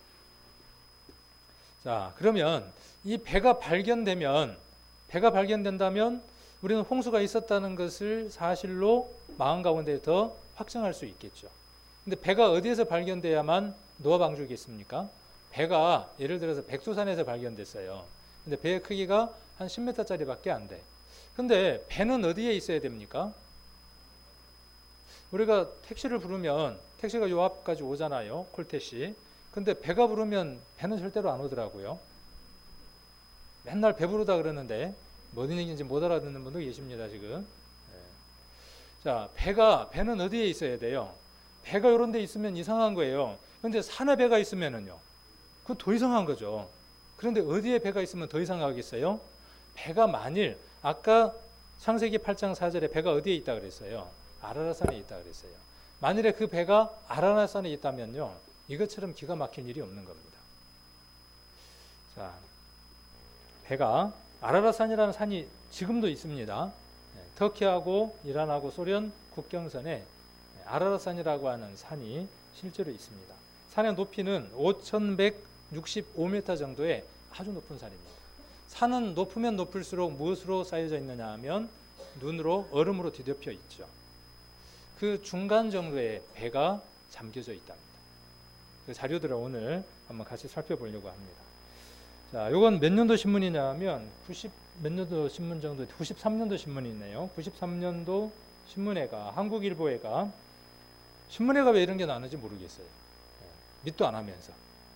자, 그러면 이 배가 발견된다면 우리는 홍수가 있었다는 것을 사실로 마음 가운데 더 확정할 수 있겠죠. 근데 배가 어디에서 발견돼야만 노아 방주겠습니까? 배가 예를 들어서 백두산에서 발견됐어요. 근데 배의 크기가 한 10m짜리밖에 안 돼. 근데 배는 어디에 있어야 됩니까? 우리가 택시를 부르면 택시가 요 앞까지 오잖아요. 콜택시. 근데 배가 부르면 배는 절대로 안 오더라고요. 맨날 배 부르다 그러는데 무슨 얘기인지 못 알아듣는 분도 계십니다, 지금. 자, 배는 어디에 있어야 돼요? 배가 이런 데 있으면 이상한 거예요. 근데 산에 배가 있으면은요, 그건 더 이상한 거죠. 그런데 어디에 배가 있으면 더 이상하겠어요? 배가 만일 아까 창세기 8장 4절에 배가 어디에 있다 그랬어요? 아라랏산에 있다 그랬어요. 만일에 그 배가 아라랏산에 있다면요, 이것처럼 기가 막힐 일이 없는 겁니다. 자, 배가 아라랏산이라는 산이 지금도 있습니다. 터키하고 이란하고 소련 국경선에 아라랏산이라고 하는 산이 실제로 있습니다. 산의 높이는 5,165m 정도의 아주 높은 산입니다. 산은 높으면 높을수록 무엇으로 쌓여져 있느냐 하면 눈으로, 얼음으로 뒤덮여 있죠. 그 중간 정도의 배가 잠겨져 있답니다. 그 자료들을 오늘 한번 같이 살펴보려고 합니다. 자, 이건 몇 년도 신문이냐 하면 90몇 년도 신문 정도, 93년도 신문이 있네요. 93년도 신문회가, 한국일보회가, 신문회가 왜 이런 게 나는지 모르겠어요. 믿도 안 하면서,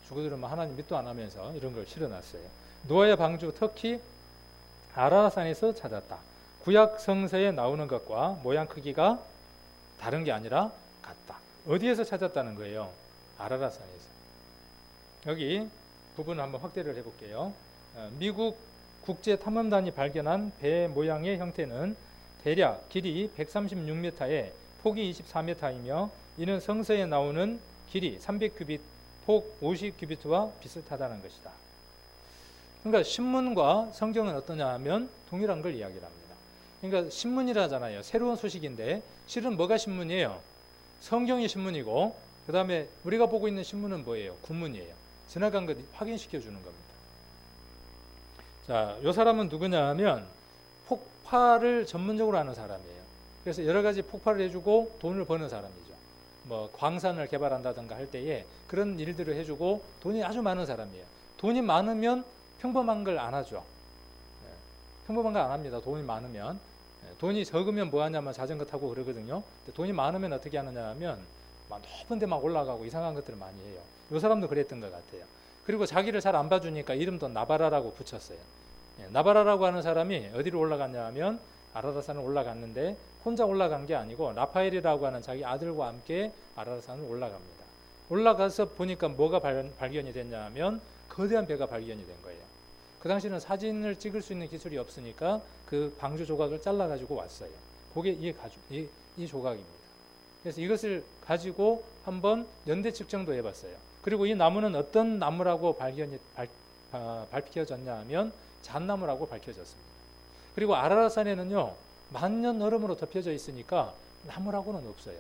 주구들은 하나님 믿도 안 하면서 이런 걸 실어놨어요. 노아의 방주 터키 아라랏산에서 찾았다. 구약 성서에 나오는 것과 모양 크기가 다른 게 아니라 같다. 어디에서 찾았다는 거예요? 아라랏산에서. 여기 부분을 한번 확대를 해볼게요. 미국 국제탐험단이 발견한 배 모양의 형태는 대략 길이 136m에 폭이 24m이며 이는 성서에 나오는 길이 300규빗, 폭 50규빗과 비슷하다는 것이다. 그러니까 신문과 성경은 어떠냐 하면 동일한 걸 이야기를 합니다. 그러니까 신문이라잖아요. 새로운 소식인데 실은 뭐가 신문이에요? 성경이 신문이고 그 다음에 우리가 보고 있는 신문은 뭐예요? 군문이에요. 지나간 것 확인시켜 주는 겁니다. 자, 이 사람은 누구냐 하면 폭발을 전문적으로 하는 사람이에요. 그래서 여러 가지 폭발을 해주고 돈을 버는 사람이죠. 뭐 광산을 개발한다든가 할 때에 그런 일들을 해주고 돈이 아주 많은 사람이에요. 돈이 많으면 평범한 걸 안 하죠. 평범한 걸 안 합니다. 돈이 많으면. 돈이 적으면 뭐 하냐면 자전거 타고 그러거든요. 근데 돈이 많으면 어떻게 하느냐 하면 막 높은 데 막 올라가고 이상한 것들을 많이 해요. 이 사람도 그랬던 것 같아요. 그리고 자기를 잘 안 봐주니까 이름도 나바라라고 붙였어요. 나바라라고 하는 사람이 어디로 올라갔냐 하면 아라라산을 올라갔는데 혼자 올라간 게 아니고 라파엘이라고 하는 자기 아들과 함께 아라라산을 올라갑니다. 올라가서 보니까 뭐가 발견이 됐냐 하면 거대한 배가 발견이 된 거예요. 그 당시에는 사진을 찍을 수 있는 기술이 없으니까 그 방주 조각을 잘라가지고 왔어요. 그게 이 조각입니다. 그래서 이것을 가지고 한번 연대 측정도 해봤어요. 그리고 이 나무는 어떤 나무라고 밝혀졌냐 하면 잣나무라고 밝혀졌습니다. 그리고 아라라산에는요, 만년 얼음으로 덮여져 있으니까 나무라고는 없어요.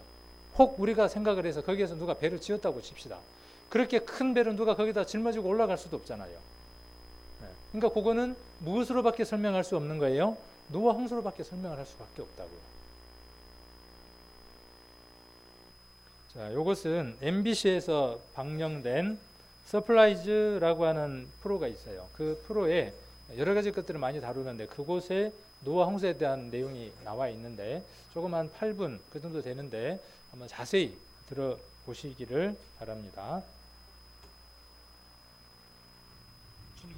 혹 우리가 생각을 해서 거기에서 누가 배를 지었다고 칩시다. 그렇게 큰 배를 누가 거기다 짊어지고 올라갈 수도 없잖아요. 그러니까 그거는 무엇으로밖에 설명할 수 없는 거예요? 노아 홍수로밖에 설명을 할 수밖에 없다고요. 자, 이것은 MBC에서 방영된 서프라이즈라고 하는 프로가 있어요. 그 프로에 여러 가지 것들을 많이 다루는데 그곳에 노아 홍수에 대한 내용이 나와 있는데 조금 한 8분 그 정도 되는데 한번 자세히 들어보시기를 바랍니다.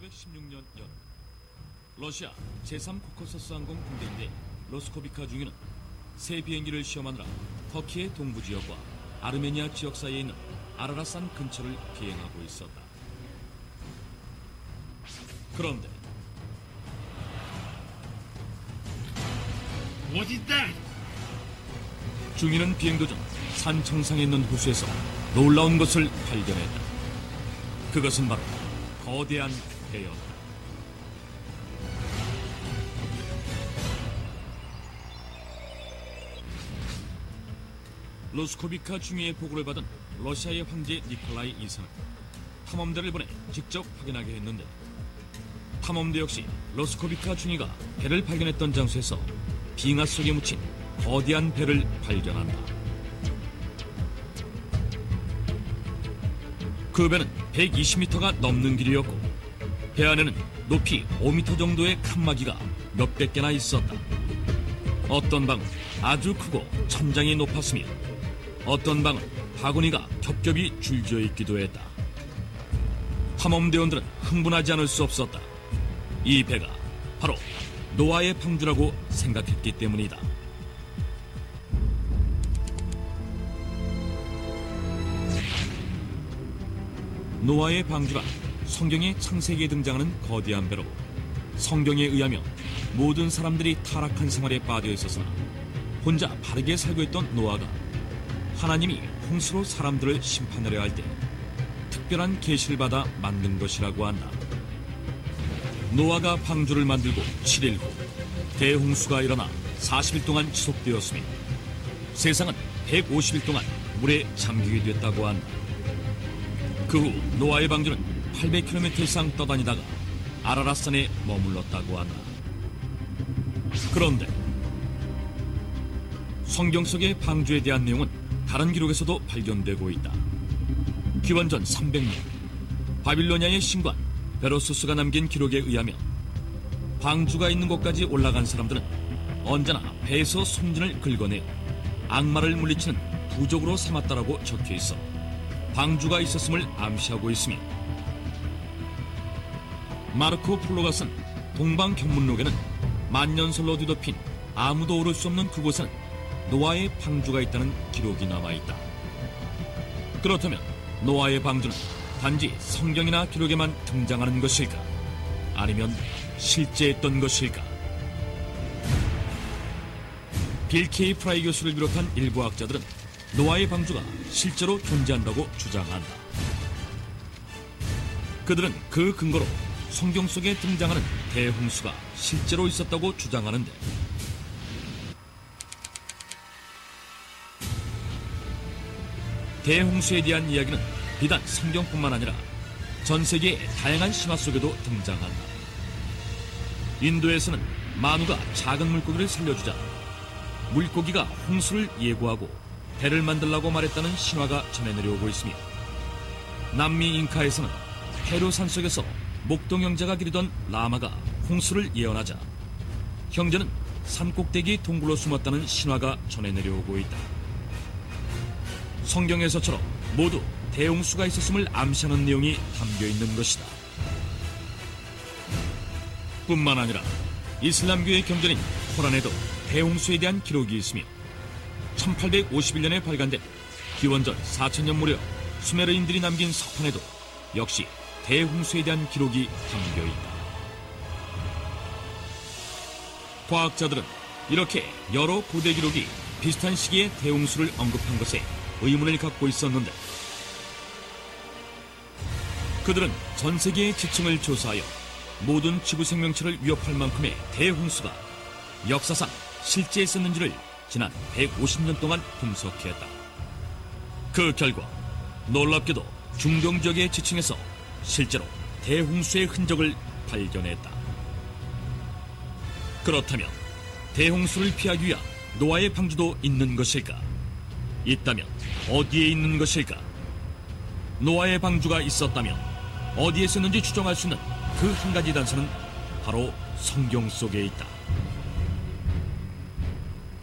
1916년 여름 러시아 제3코커서스 항공 군대인데 로스코비카 중위는 새 비행기를 시험하느라 터키의 동부 지역과 아르메니아 지역 사이에 있는 아라라산 근처를 비행하고 있었다. 그런데 중위는 비행 도중 산 정상에 있는 호수에서 놀라운 것을 발견했다. 그것은 바로 거대한 배였다. 로스코비카 중위의 보고를 받은 러시아의 황제 니콜라이 2세는 탐험대를 보내 직접 확인하게 했는데 탐험대 역시 로스코비카 중위가 배를 발견했던 장소에서 빙하 속에 묻힌 거대한 배를 발견한다. 그 배는 120m가 넘는 길이었고 배 안에는 높이 5m 정도의 칸막이가 몇백 개나 있었다. 어떤 방은 아주 크고 천장이 높았으며 어떤 방은 바구니가 겹겹이 줄지어 있기도 했다. 탐험대원들은 흥분하지 않을 수 없었다. 이 배가 바로 노아의 방주라고 생각했기 때문이다. 노아의 방주란 성경의 창세기에 등장하는 거대한 배로 성경에 의하면 모든 사람들이 타락한 생활에 빠져 있었으나 혼자 바르게 살고 있던 노아가 하나님이 홍수로 사람들을 심판하려 할 때 특별한 계시를 받아 만든 것이라고 한다. 노아가 방주를 만들고 7일 후 대홍수가 일어나 40일 동안 지속되었으며 세상은 150일 동안 물에 잠기게 됐다고 한다. 그 후 노아의 방주는 800km 이상 떠다니다가 아라라산에 머물렀다고 한다. 그런데 성경 속의 방주에 대한 내용은 다른 기록에서도 발견되고 있다. 기원전 300년 바빌로니아의 신관 베로수스가 남긴 기록에 의하면 방주가 있는 곳까지 올라간 사람들은 언제나 배에서 송진을 긁어내어 악마를 물리치는 부족으로 삼았다라고 적혀 있어 방주가 있었음을 암시하고 있으며 마르코 폴로가 쓴 동방견문록에는 만년설로 뒤덮인 아무도 오를 수 없는 그곳에는 노아의 방주가 있다는 기록이 남아있다. 그렇다면 노아의 방주는 단지 성경이나 기록에만 등장하는 것일까? 아니면 실제했던 것일까? 빌 케이 프라이 교수를 비롯한 일부 학자들은 노아의 방주가 실제로 존재한다고 주장한다. 그들은 그 근거로 성경 속에 등장하는 대홍수가 실제로 있었다고 주장하는데 대홍수에 대한 이야기는 비단 성경뿐만 아니라 전 세계의 다양한 신화 속에도 등장한다. 인도에서는 마누가 작은 물고기를 살려주자 물고기가 홍수를 예고하고 배를 만들라고 말했다는 신화가 전해 내려오고 있으며, 남미 잉카에서는 페루 산속에서 목동 형제가 기르던 라마가 홍수를 예언하자 형제는 산꼭대기 동굴로 숨었다는 신화가 전해 내려오고 있다. 성경에서처럼 모두 대홍수가 있었음을 암시하는 내용이 담겨 있는 것이다. 뿐만 아니라 이슬람교의 경전인 코란에도 대홍수에 대한 기록이 있으며, 1851년에 발간된 기원전 4000년 무렵 수메르인들이 남긴 서판에도 역시 대홍수에 대한 기록이 담겨 있다. 과학자들은 이렇게 여러 고대 기록이 비슷한 시기에 대홍수를 언급한 것에 의문을 갖고 있었는데, 그들은 전 세계의 지층을 조사하여 모든 지구 생명체를 위협할 만큼의 대홍수가 역사상 실제 있었는지를 지난 150년 동안 분석했다. 그 결과 놀랍게도 중동 지역의 지층에서 실제로 대홍수의 흔적을 발견했다. 그렇다면 대홍수를 피하기 위한 노아의 방주도 있는 것일까? 있다면 어디에 있는 것일까? 노아의 방주가 있었다면 어디에 있었는지 추정할 수 있는 그 한 가지 단서는 바로 성경 속에 있다.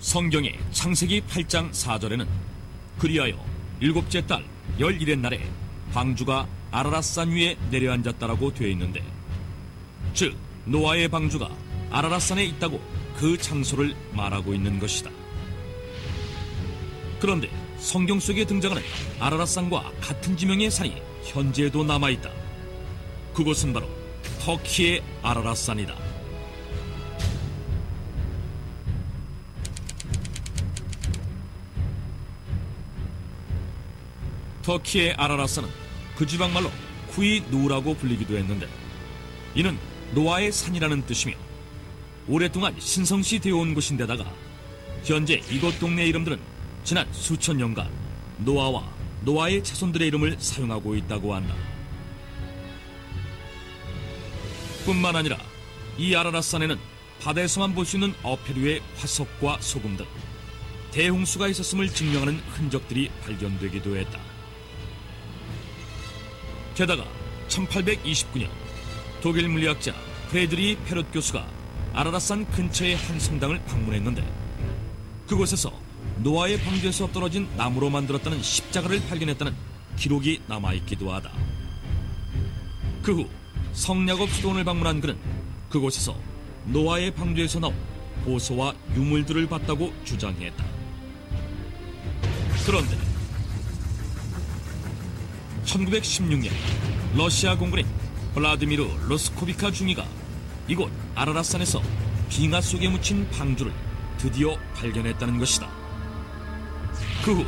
성경의 창세기 8장 4절에는 그리하여 일곱째 달 11의 날에 방주가 아라랏산 위에 내려앉았다라고 되어 있는데, 즉 노아의 방주가 아라랏산에 있다고 그 장소를 말하고 있는 것이다. 그런데 성경 속에 등장하는 아라랏산과 같은 지명의 산이 현재에도 남아있다. 그곳은 바로 터키의 아라랏산이다. 터키의 아라랏산은 그 지방말로 쿠이누라고 불리기도 했는데, 이는 노아의 산이라는 뜻이며 오랫동안 신성시 되어 온 곳인데다가 현재 이곳 동네 이름들은 지난 수천 년간 노아와 노아의 자손들의 이름을 사용하고 있다고 한다. 뿐만 아니라 이 아라랏산에는 바다에서만 볼 수 있는 어패류의 화석과 소금 등 대홍수가 있었음을 증명하는 흔적들이 발견되기도 했다. 게다가 1829년 독일 물리학자 프레드리 페롯 교수가 아라랏산 근처의 한 성당을 방문했는데, 그곳에서 노아의 방주에서 떨어진 나무로 만들었다는 십자가를 발견했다는 기록이 남아있기도 하다. 그 후 성야곱 수도원을 방문한 그는 그곳에서 노아의 방주에서 나온 보소와 유물들을 봤다고 주장했다. 그런데 1916년 러시아 공군인 블라디미르 로스코비카 중위가 이곳 아라랏산에서 빙하 속에 묻힌 방주를 드디어 발견했다는 것이다. 그 후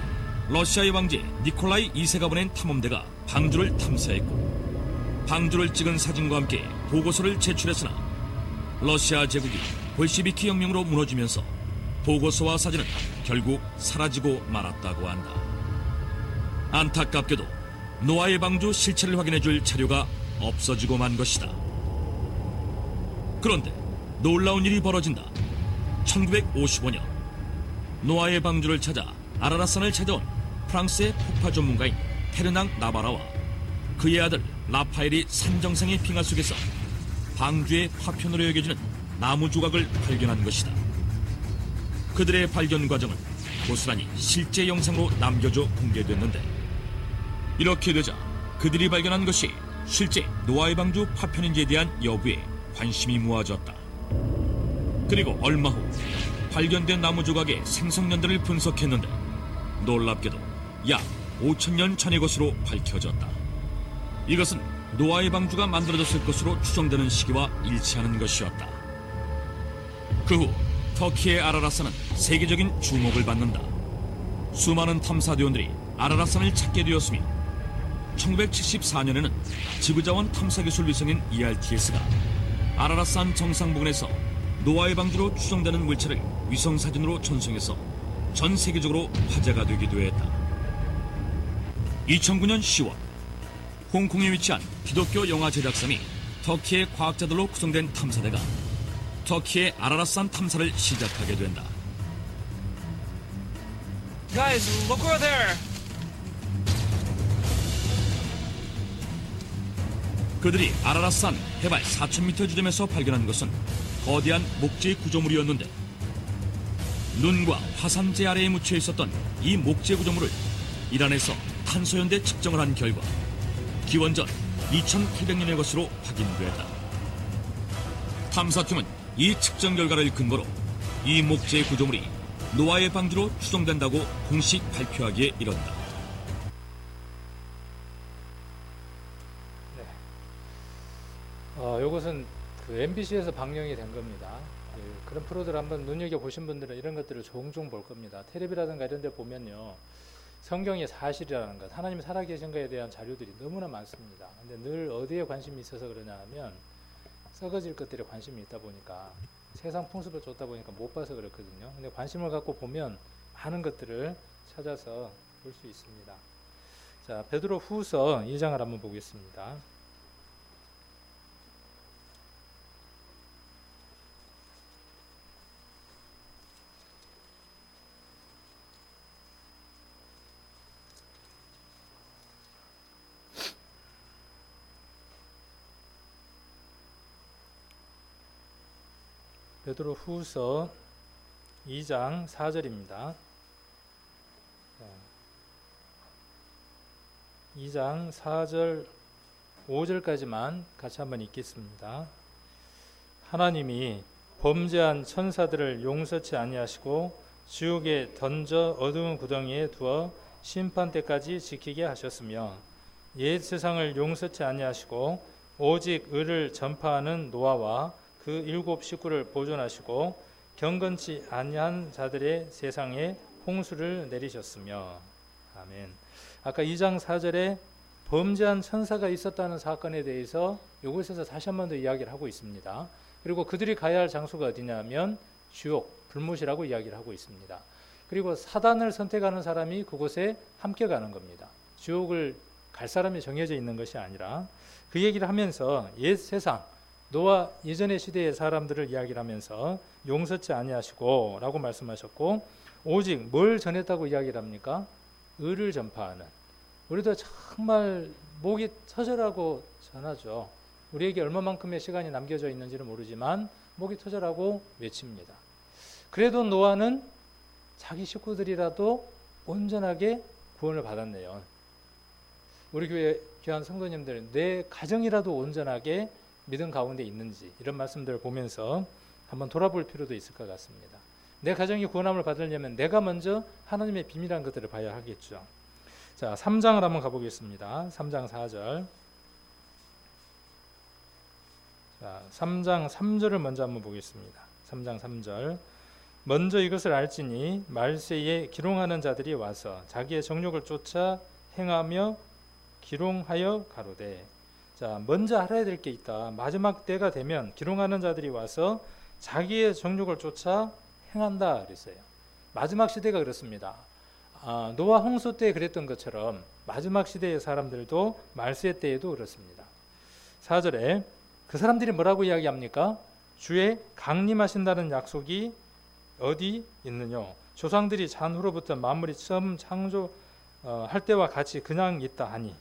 러시아의 왕제 니콜라이 2세가 보낸 탐험대가 방주를 탐사했고, 방주를 찍은 사진과 함께 보고서를 제출했으나 러시아 제국이 볼시비키 혁명으로 무너지면서 보고서와 사진은 결국 사라지고 말았다고 한다. 안타깝게도 노아의 방주 실체를 확인해줄 자료가 없어지고 만 것이다. 그런데 놀라운 일이 벌어진다. 1955년 노아의 방주를 찾아 아라랏산을 찾아온 프랑스의 폭파 전문가인 테르낭 나바라와 그의 아들 라파엘이 산 정상의 빙하 속에서 방주의 파편으로 여겨지는 나무 조각을 발견한 것이다. 그들의 발견 과정은 고스란히 실제 영상으로 남겨져 공개됐는데, 이렇게 되자 그들이 발견한 것이 실제 노아의 방주 파편인지에 대한 여부에 관심이 모아졌다. 그리고 얼마 후 발견된 나무 조각의 생성 연도를 분석했는데 놀랍게도 약 5000년 전의 것으로 밝혀졌다. 이것은 노아의 방주가 만들어졌을 것으로 추정되는 시기와 일치하는 것이었다. 그 후 터키의 아라랏산은 세계적인 주목을 받는다. 수많은 탐사대원들이 아라랏산을 찾게 되었으며 1974년에는 지구자원 탐사기술 위성인 ERTS가 아라랏산 정상 부근에서 노아의 방주로 추정되는 물체를 위성사진으로 전송해서 전 세계적으로 화제가 되기도 했다. 2009년 10월 홍콩에 위치한 기독교 영화 제작사인 터키의 과학자들로 구성된 탐사대가 터키의 아라랏산 탐사를 시작하게 된다. Guys, look over there. 그들이 아라랏산 해발 4,000m 지점에서 발견한 것은 거대한 목재 구조물이었는데, 눈과 화산재 아래에 묻혀 있었던 이 목재 구조물을 이란에서 탄소연대 측정을 한 결과 기원전 2800년의 것으로 확인됐다. 탐사팀은 이 측정 결과를 근거로 이 목재 구조물이 노아의 방주로 추정된다고 공식 발표하기에 이른다. 이것은 그 MBC에서 방영이 된 겁니다. 그런 프로들 한번 눈여겨보신 분들은 이런 것들을 종종 볼 겁니다. 텔레비라든가 이런 데 보면요, 성경의 사실이라는 것, 하나님이 살아계신 것에 대한 자료들이 너무나 많습니다. 근데 늘 어디에 관심이 있어서 그러냐 하면 썩어질 것들에 관심이 있다 보니까, 세상 풍습을 쫓다 보니까 못 봐서 그렇거든요. 근데 관심을 갖고 보면 많은 것들을 찾아서 볼 수 있습니다. 자, 베드로 후서 2장을 한번 보겠습니다. 베드로 후서 2장 4절입니다. 2장 4절 5절까지만 같이 한번 읽겠습니다. 하나님이 범죄한 천사들을 용서치 아니하시고 지옥에 던져 어두운 구덩이에 두어 심판 때까지 지키게 하셨으며, 옛 세상을 용서치 아니하시고 오직 의를 전파하는 노아와 그 7 식구를 보존하시고 경건치 아니한 자들의 세상에 홍수를 내리셨으며. 아멘. 아까 2장 4절에 범죄한 천사가 있었다는 사건에 대해서 이곳에서 다시 한 번 더 이야기를 하고 있습니다. 그리고 그들이 가야 할 장소가 어디냐면 지옥, 불못이라고 이야기를 하고 있습니다. 그리고 사단을 선택하는 사람이 그곳에 함께 가는 겁니다. 지옥을 갈 사람이 정해져 있는 것이 아니라, 그 얘기를 하면서 옛 세상, 노아 이전의 시대의 사람들을 이야기를 하면서 용서치 아니하시고 라고 말씀하셨고, 오직 뭘 전했다고 이야기를 합니까? 의를 전파하는. 우리도 정말 목이 터져라고 전하죠. 우리에게 얼마만큼의 시간이 남겨져 있는지는 모르지만 목이 터져라고 외칩니다. 그래도 노아는 자기 식구들이라도 온전하게 구원을 받았네요. 우리 교회 귀한 성도님들, 내 가정이라도 온전하게 믿음 가운데 있는지, 이런 말씀들을 보면서 한번 돌아볼 필요도 있을 것 같습니다. 내 가정이 구원함을 받으려면 내가 먼저 하나님의 비밀한 것들을 봐야 하겠죠. 자, 3장을 한번 가보겠습니다. 3장 4절. 자, 3장 3절을 먼저 한번 보겠습니다. 3장 3절. 먼저 이것을 알지니 말세에 기롱하는 자들이 와서 자기의 정욕을 쫓아 행하며 기롱하여 가로되. 자, 먼저 알아야 될 게 있다. 마지막 때가 되면 기롱하는 자들이 와서 자기의 정욕을 쫓아 행한다 그랬어요. 마지막 시대가 그렇습니다. 노아 홍수 때 그랬던 것처럼 마지막 시대의 사람들도 말세 때에도 그렇습니다. 4절에 그 사람들이 뭐라고 이야기합니까? 주의 강림하신다는 약속이 어디 있느냐? 조상들이 잔후로부터 만물이 처음 창조할 때와 같이 그냥 있다 하니.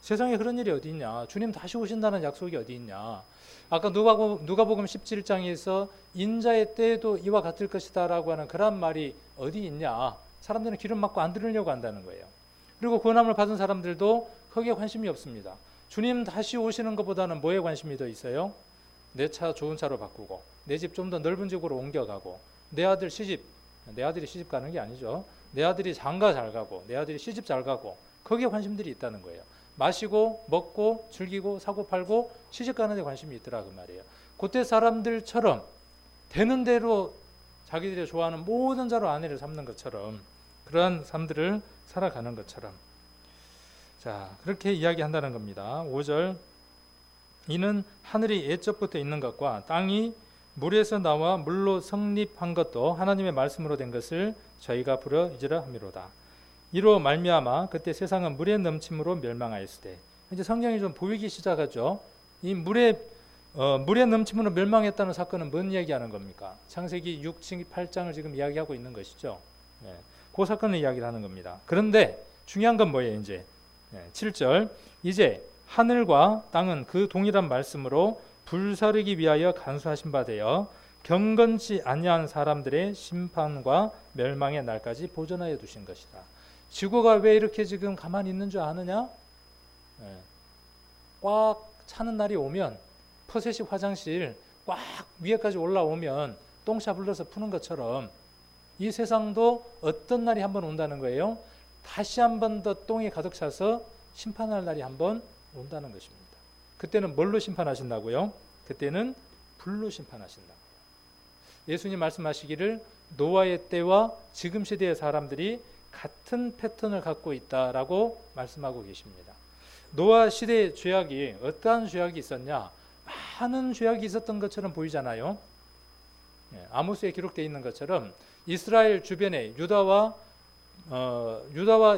세상에 그런 일이 어디 있냐? 주님 다시 오신다는 약속이 어디 있냐? 아까 누가복음 17장에서 인자의 때에도 이와 같을 것이다 라고 하는 그런 말이 어디 있냐? 사람들은 귀를 막고 안 들으려고 한다는 거예요. 그리고 구원함을 받은 사람들도 거기에 관심이 없습니다. 주님 다시 오시는 것보다는 뭐에 관심이 더 있어요? 내 차 좋은 차로 바꾸고, 내 집 좀 더 넓은 집으로 옮겨가고, 내 아들이 시집 가는 게 아니죠. 내 아들이 장가 잘 가고, 내 아들이 시집 잘 가고, 거기에 관심들이 있다는 거예요. 마시고 먹고 즐기고 사고 팔고 시집 가는 데 관심이 있더라 그 말이에요. 그때 사람들처럼 되는 대로 자기들이 좋아하는 모든 자로 아내를 삼는 것처럼, 그러한 삶들을 살아가는 것처럼. 자, 그렇게 이야기한다는 겁니다. 5절. 이는 하늘이 옛적부터 있는 것과 땅이 물에서 나와 물로 성립한 것도 하나님의 말씀으로 된 것을 저희가 부르짖으라 함이로다. 이로 말미암아 그때 세상은 물의 넘침으로 멸망하였으되, 이제 성경이 좀 보이기 시작하죠. 이 물의 넘침으로 멸망했다는 사건은 뭔 이야기하는 겁니까? 창세기 6, 8장을 지금 이야기하고 있는 것이죠. 예, 그 사건을 이야기를 하는 겁니다. 그런데 중요한 건 뭐예요? 이제 7절, 이제 하늘과 땅은 그 동일한 말씀으로 불사르기 위하여 간수하신 바 되어 경건치 아니한 사람들의 심판과 멸망의 날까지 보존하여 두신 것이다. 지구가 왜 이렇게 지금 가만히 있는 줄 아느냐? 꽉 차는 날이 오면, 퍼셋이 화장실 꽉 위에까지 올라오면 똥샤 불러서 푸는 것처럼 이 세상도 어떤 날이 한번 온다는 거예요. 다시 한 번 더 똥이 가득 차서 심판할 날이 한번 온다는 것입니다. 그때는 뭘로 심판하신다고요? 그때는 불로 심판하신다. 예수님 말씀하시기를 노아의 때와 지금 시대의 사람들이 같은 패턴을 갖고 있다라고 말씀하고 계십니다. 노아 시대의 죄악이 어떠한 죄악이 있었냐? 많은 죄악이 있었던 것처럼 보이잖아요. 아모스에 기록되어 있는 것처럼 이스라엘 주변에 유다와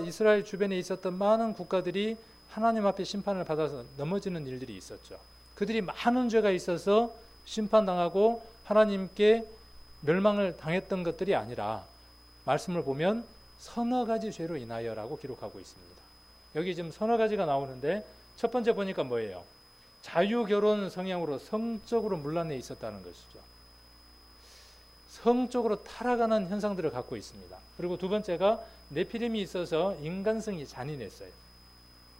이스라엘 주변에 있었던 많은 국가들이 하나님 앞에 심판을 받아서 넘어지는 일들이 있었죠. 그들이 많은 죄가 있어서 심판당하고 하나님께 멸망을 당했던 것들이 아니라 말씀을 보면 서너 가지 죄로 인하여라고 기록하고 있습니다. 여기 지금 서너 가지가 나오는데 첫 번째 보니까 뭐예요? 자유결혼 성향으로 성적으로 문란해 있었다는 것이죠. 성적으로 타락하는 현상들을 갖고 있습니다. 그리고 두 번째가 네피림이 있어서 인간성이 잔인했어요.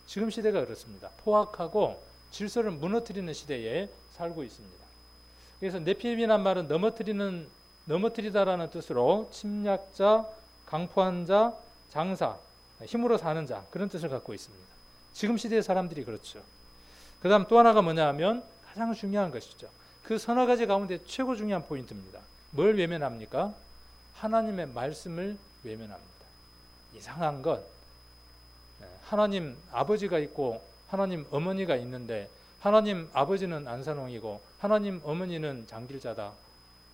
지금 시대가 그렇습니다. 포악하고 질서를 무너뜨리는 시대에 살고 있습니다. 그래서 네피림이란 말은 넘어뜨리다라는 뜻으로 침략자, 강포한 자, 장사, 힘으로 사는 자, 그런 뜻을 갖고 있습니다. 지금 시대의 사람들이 그렇죠. 그 다음 또 하나가 뭐냐 하면 가장 중요한 것이죠. 그 서너 가지 가운데 최고 중요한 포인트입니다. 뭘 외면합니까? 하나님의 말씀을 외면합니다. 이상한 것, 하나님 아버지가 있고 하나님 어머니가 있는데 하나님 아버지는 안산홍이고 하나님 어머니는 장길자다.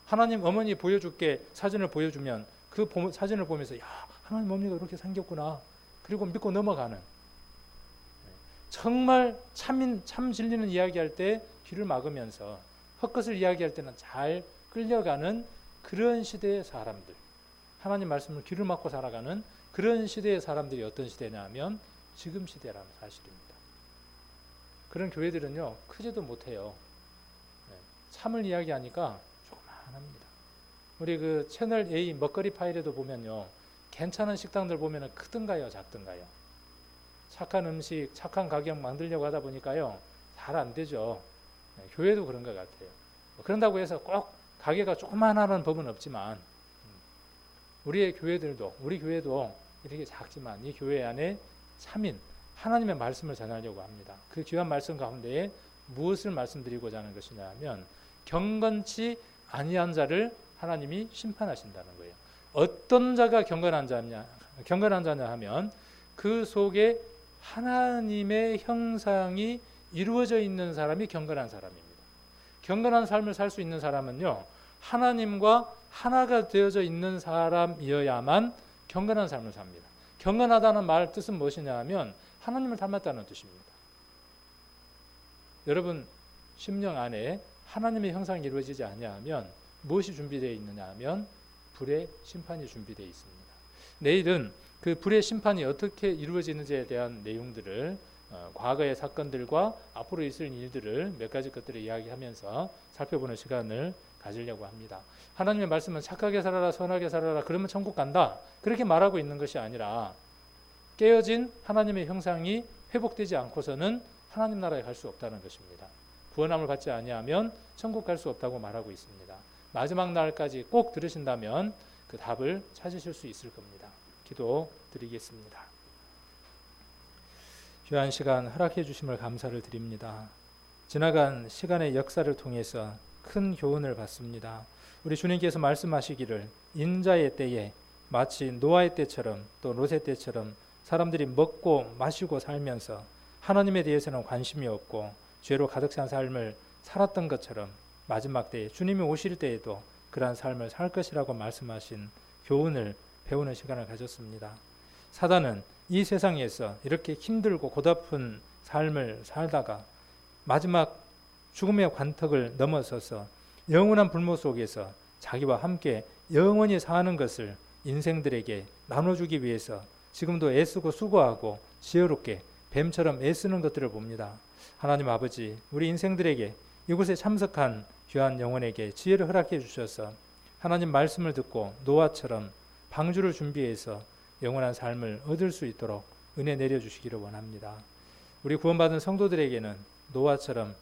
하나님 어머니 보여줄게 사진을 보여주면 그 사진을 보면서 야, 하나님 어머니가 이렇게 생겼구나. 그리고 믿고 넘어가는, 정말 참 진리는 이야기할 때 귀를 막으면서 헛것을 이야기할 때는 잘 끌려가는 그런 시대의 사람들, 하나님 말씀을 귀를 막고 살아가는 그런 시대의 사람들이 어떤 시대냐 하면 지금 시대라는 사실입니다. 그런 교회들은요 크지도 못해요. 참을 이야기하니까 조그만합니다. 우리 그 채널 A 먹거리 파일에도 보면요, 괜찮은 식당들 보면은 크든가요 작든가요? 착한 음식, 착한 가격 만들려고 하다 보니까요 잘 안 되죠. 교회도 그런 것 같아요. 그런다고 해서 꼭 가게가 조그만하는 법은 없지만 우리 교회도 이렇게 작지만 이 교회 안에 참인 하나님의 말씀을 전하려고 합니다. 그 귀한 말씀 가운데에 무엇을 말씀드리고자 하는 것이냐 하면 경건치 아니한 자를 하나님이 심판하신다는 거예요. 어떤 자가 경건한 자냐 하면 그 속에 하나님의 형상이 이루어져 있는 사람이 경건한 사람입니다. 경건한 삶을 살 수 있는 사람은요, 하나님과 하나가 되어져 있는 사람이어야만 경건한 삶을 삽니다. 경건하다는 말 뜻은 무엇이냐 하면 하나님을 닮았다는 뜻입니다. 여러분 심령 안에 하나님의 형상이 이루어지지 아니하면 무엇이 준비되어 있느냐 하면 불의 심판이 준비되어 있습니다. 내일은 그 불의 심판이 어떻게 이루어지는지에 대한 내용들을 과거의 사건들과 앞으로 있을 일들을 몇 가지 것들을 이야기하면서 살펴보는 시간을 가지려고 합니다. 하나님의 말씀은 착하게 살아라 선하게 살아라 그러면 천국 간다 그렇게 말하고 있는 것이 아니라 깨어진 하나님의 형상이 회복되지 않고서는 하나님 나라에 갈 수 없다는 것입니다. 구원함을 받지 아니하면 천국 갈 수 없다고 말하고 있습니다. 마지막 날까지 꼭 들으신다면 그 답을 찾으실 수 있을 겁니다. 기도 드리겠습니다. 귀한 시간 허락해 주심을 감사를 드립니다. 지나간 시간의 역사를 통해서 큰 교훈을 받습니다. 우리 주님께서 말씀하시기를 인자의 때에 마치 노아의 때처럼 또 롯의 때처럼 사람들이 먹고 마시고 살면서 하나님에 대해서는 관심이 없고 죄로 가득 찬 삶을 살았던 것처럼 마지막 때에 주님이 오실 때에도 그러한 삶을 살 것이라고 말씀하신 교훈을 배우는 시간을 가졌습니다. 사단은 이 세상에서 이렇게 힘들고 고달픈 삶을 살다가 마지막 죽음의 관턱을 넘어서서 영원한 불모 속에서 자기와 함께 영원히 사는 것을 인생들에게 나눠주기 위해서 지금도 애쓰고 수고하고 지혜롭게 뱀처럼 애쓰는 것들을 봅니다. 하나님 아버지, 우리 인생들에게 이곳에 참석한 귀한 영혼에게 지혜를 허락해 주셔서 하나님 말씀을 듣고 노아처럼 방주를 준비해서 영원한 삶을 얻을 수 있도록 은혜 내려주시기를 원합니다. 우리 구원받은 성도들에게는 노아처럼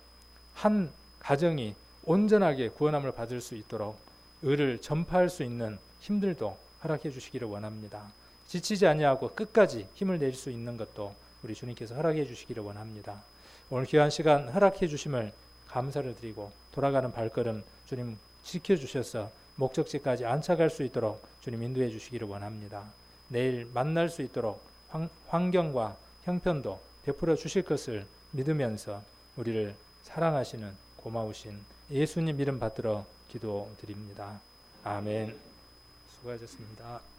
한 가정이 온전하게 구원함을 받을 수 있도록 의를 전파할 수 있는 힘들도 허락해 주시기를 원합니다. 지치지 아니하고 끝까지 힘을 낼 수 있는 것도 우리 주님께서 허락해 주시기를 원합니다. 오늘 귀한 시간 허락해 주심을 감사를 드리고 돌아가는 발걸음 주님 지켜주셔서 목적지까지 안착할 수 있도록 주님 인도해 주시기를 원합니다. 내일 만날 수 있도록 환경과 형편도 베풀어 주실 것을 믿으면서 우리를 사랑하시는 고마우신 예수님 이름 받들어 기도드립니다. 아멘. 수고하셨습니다.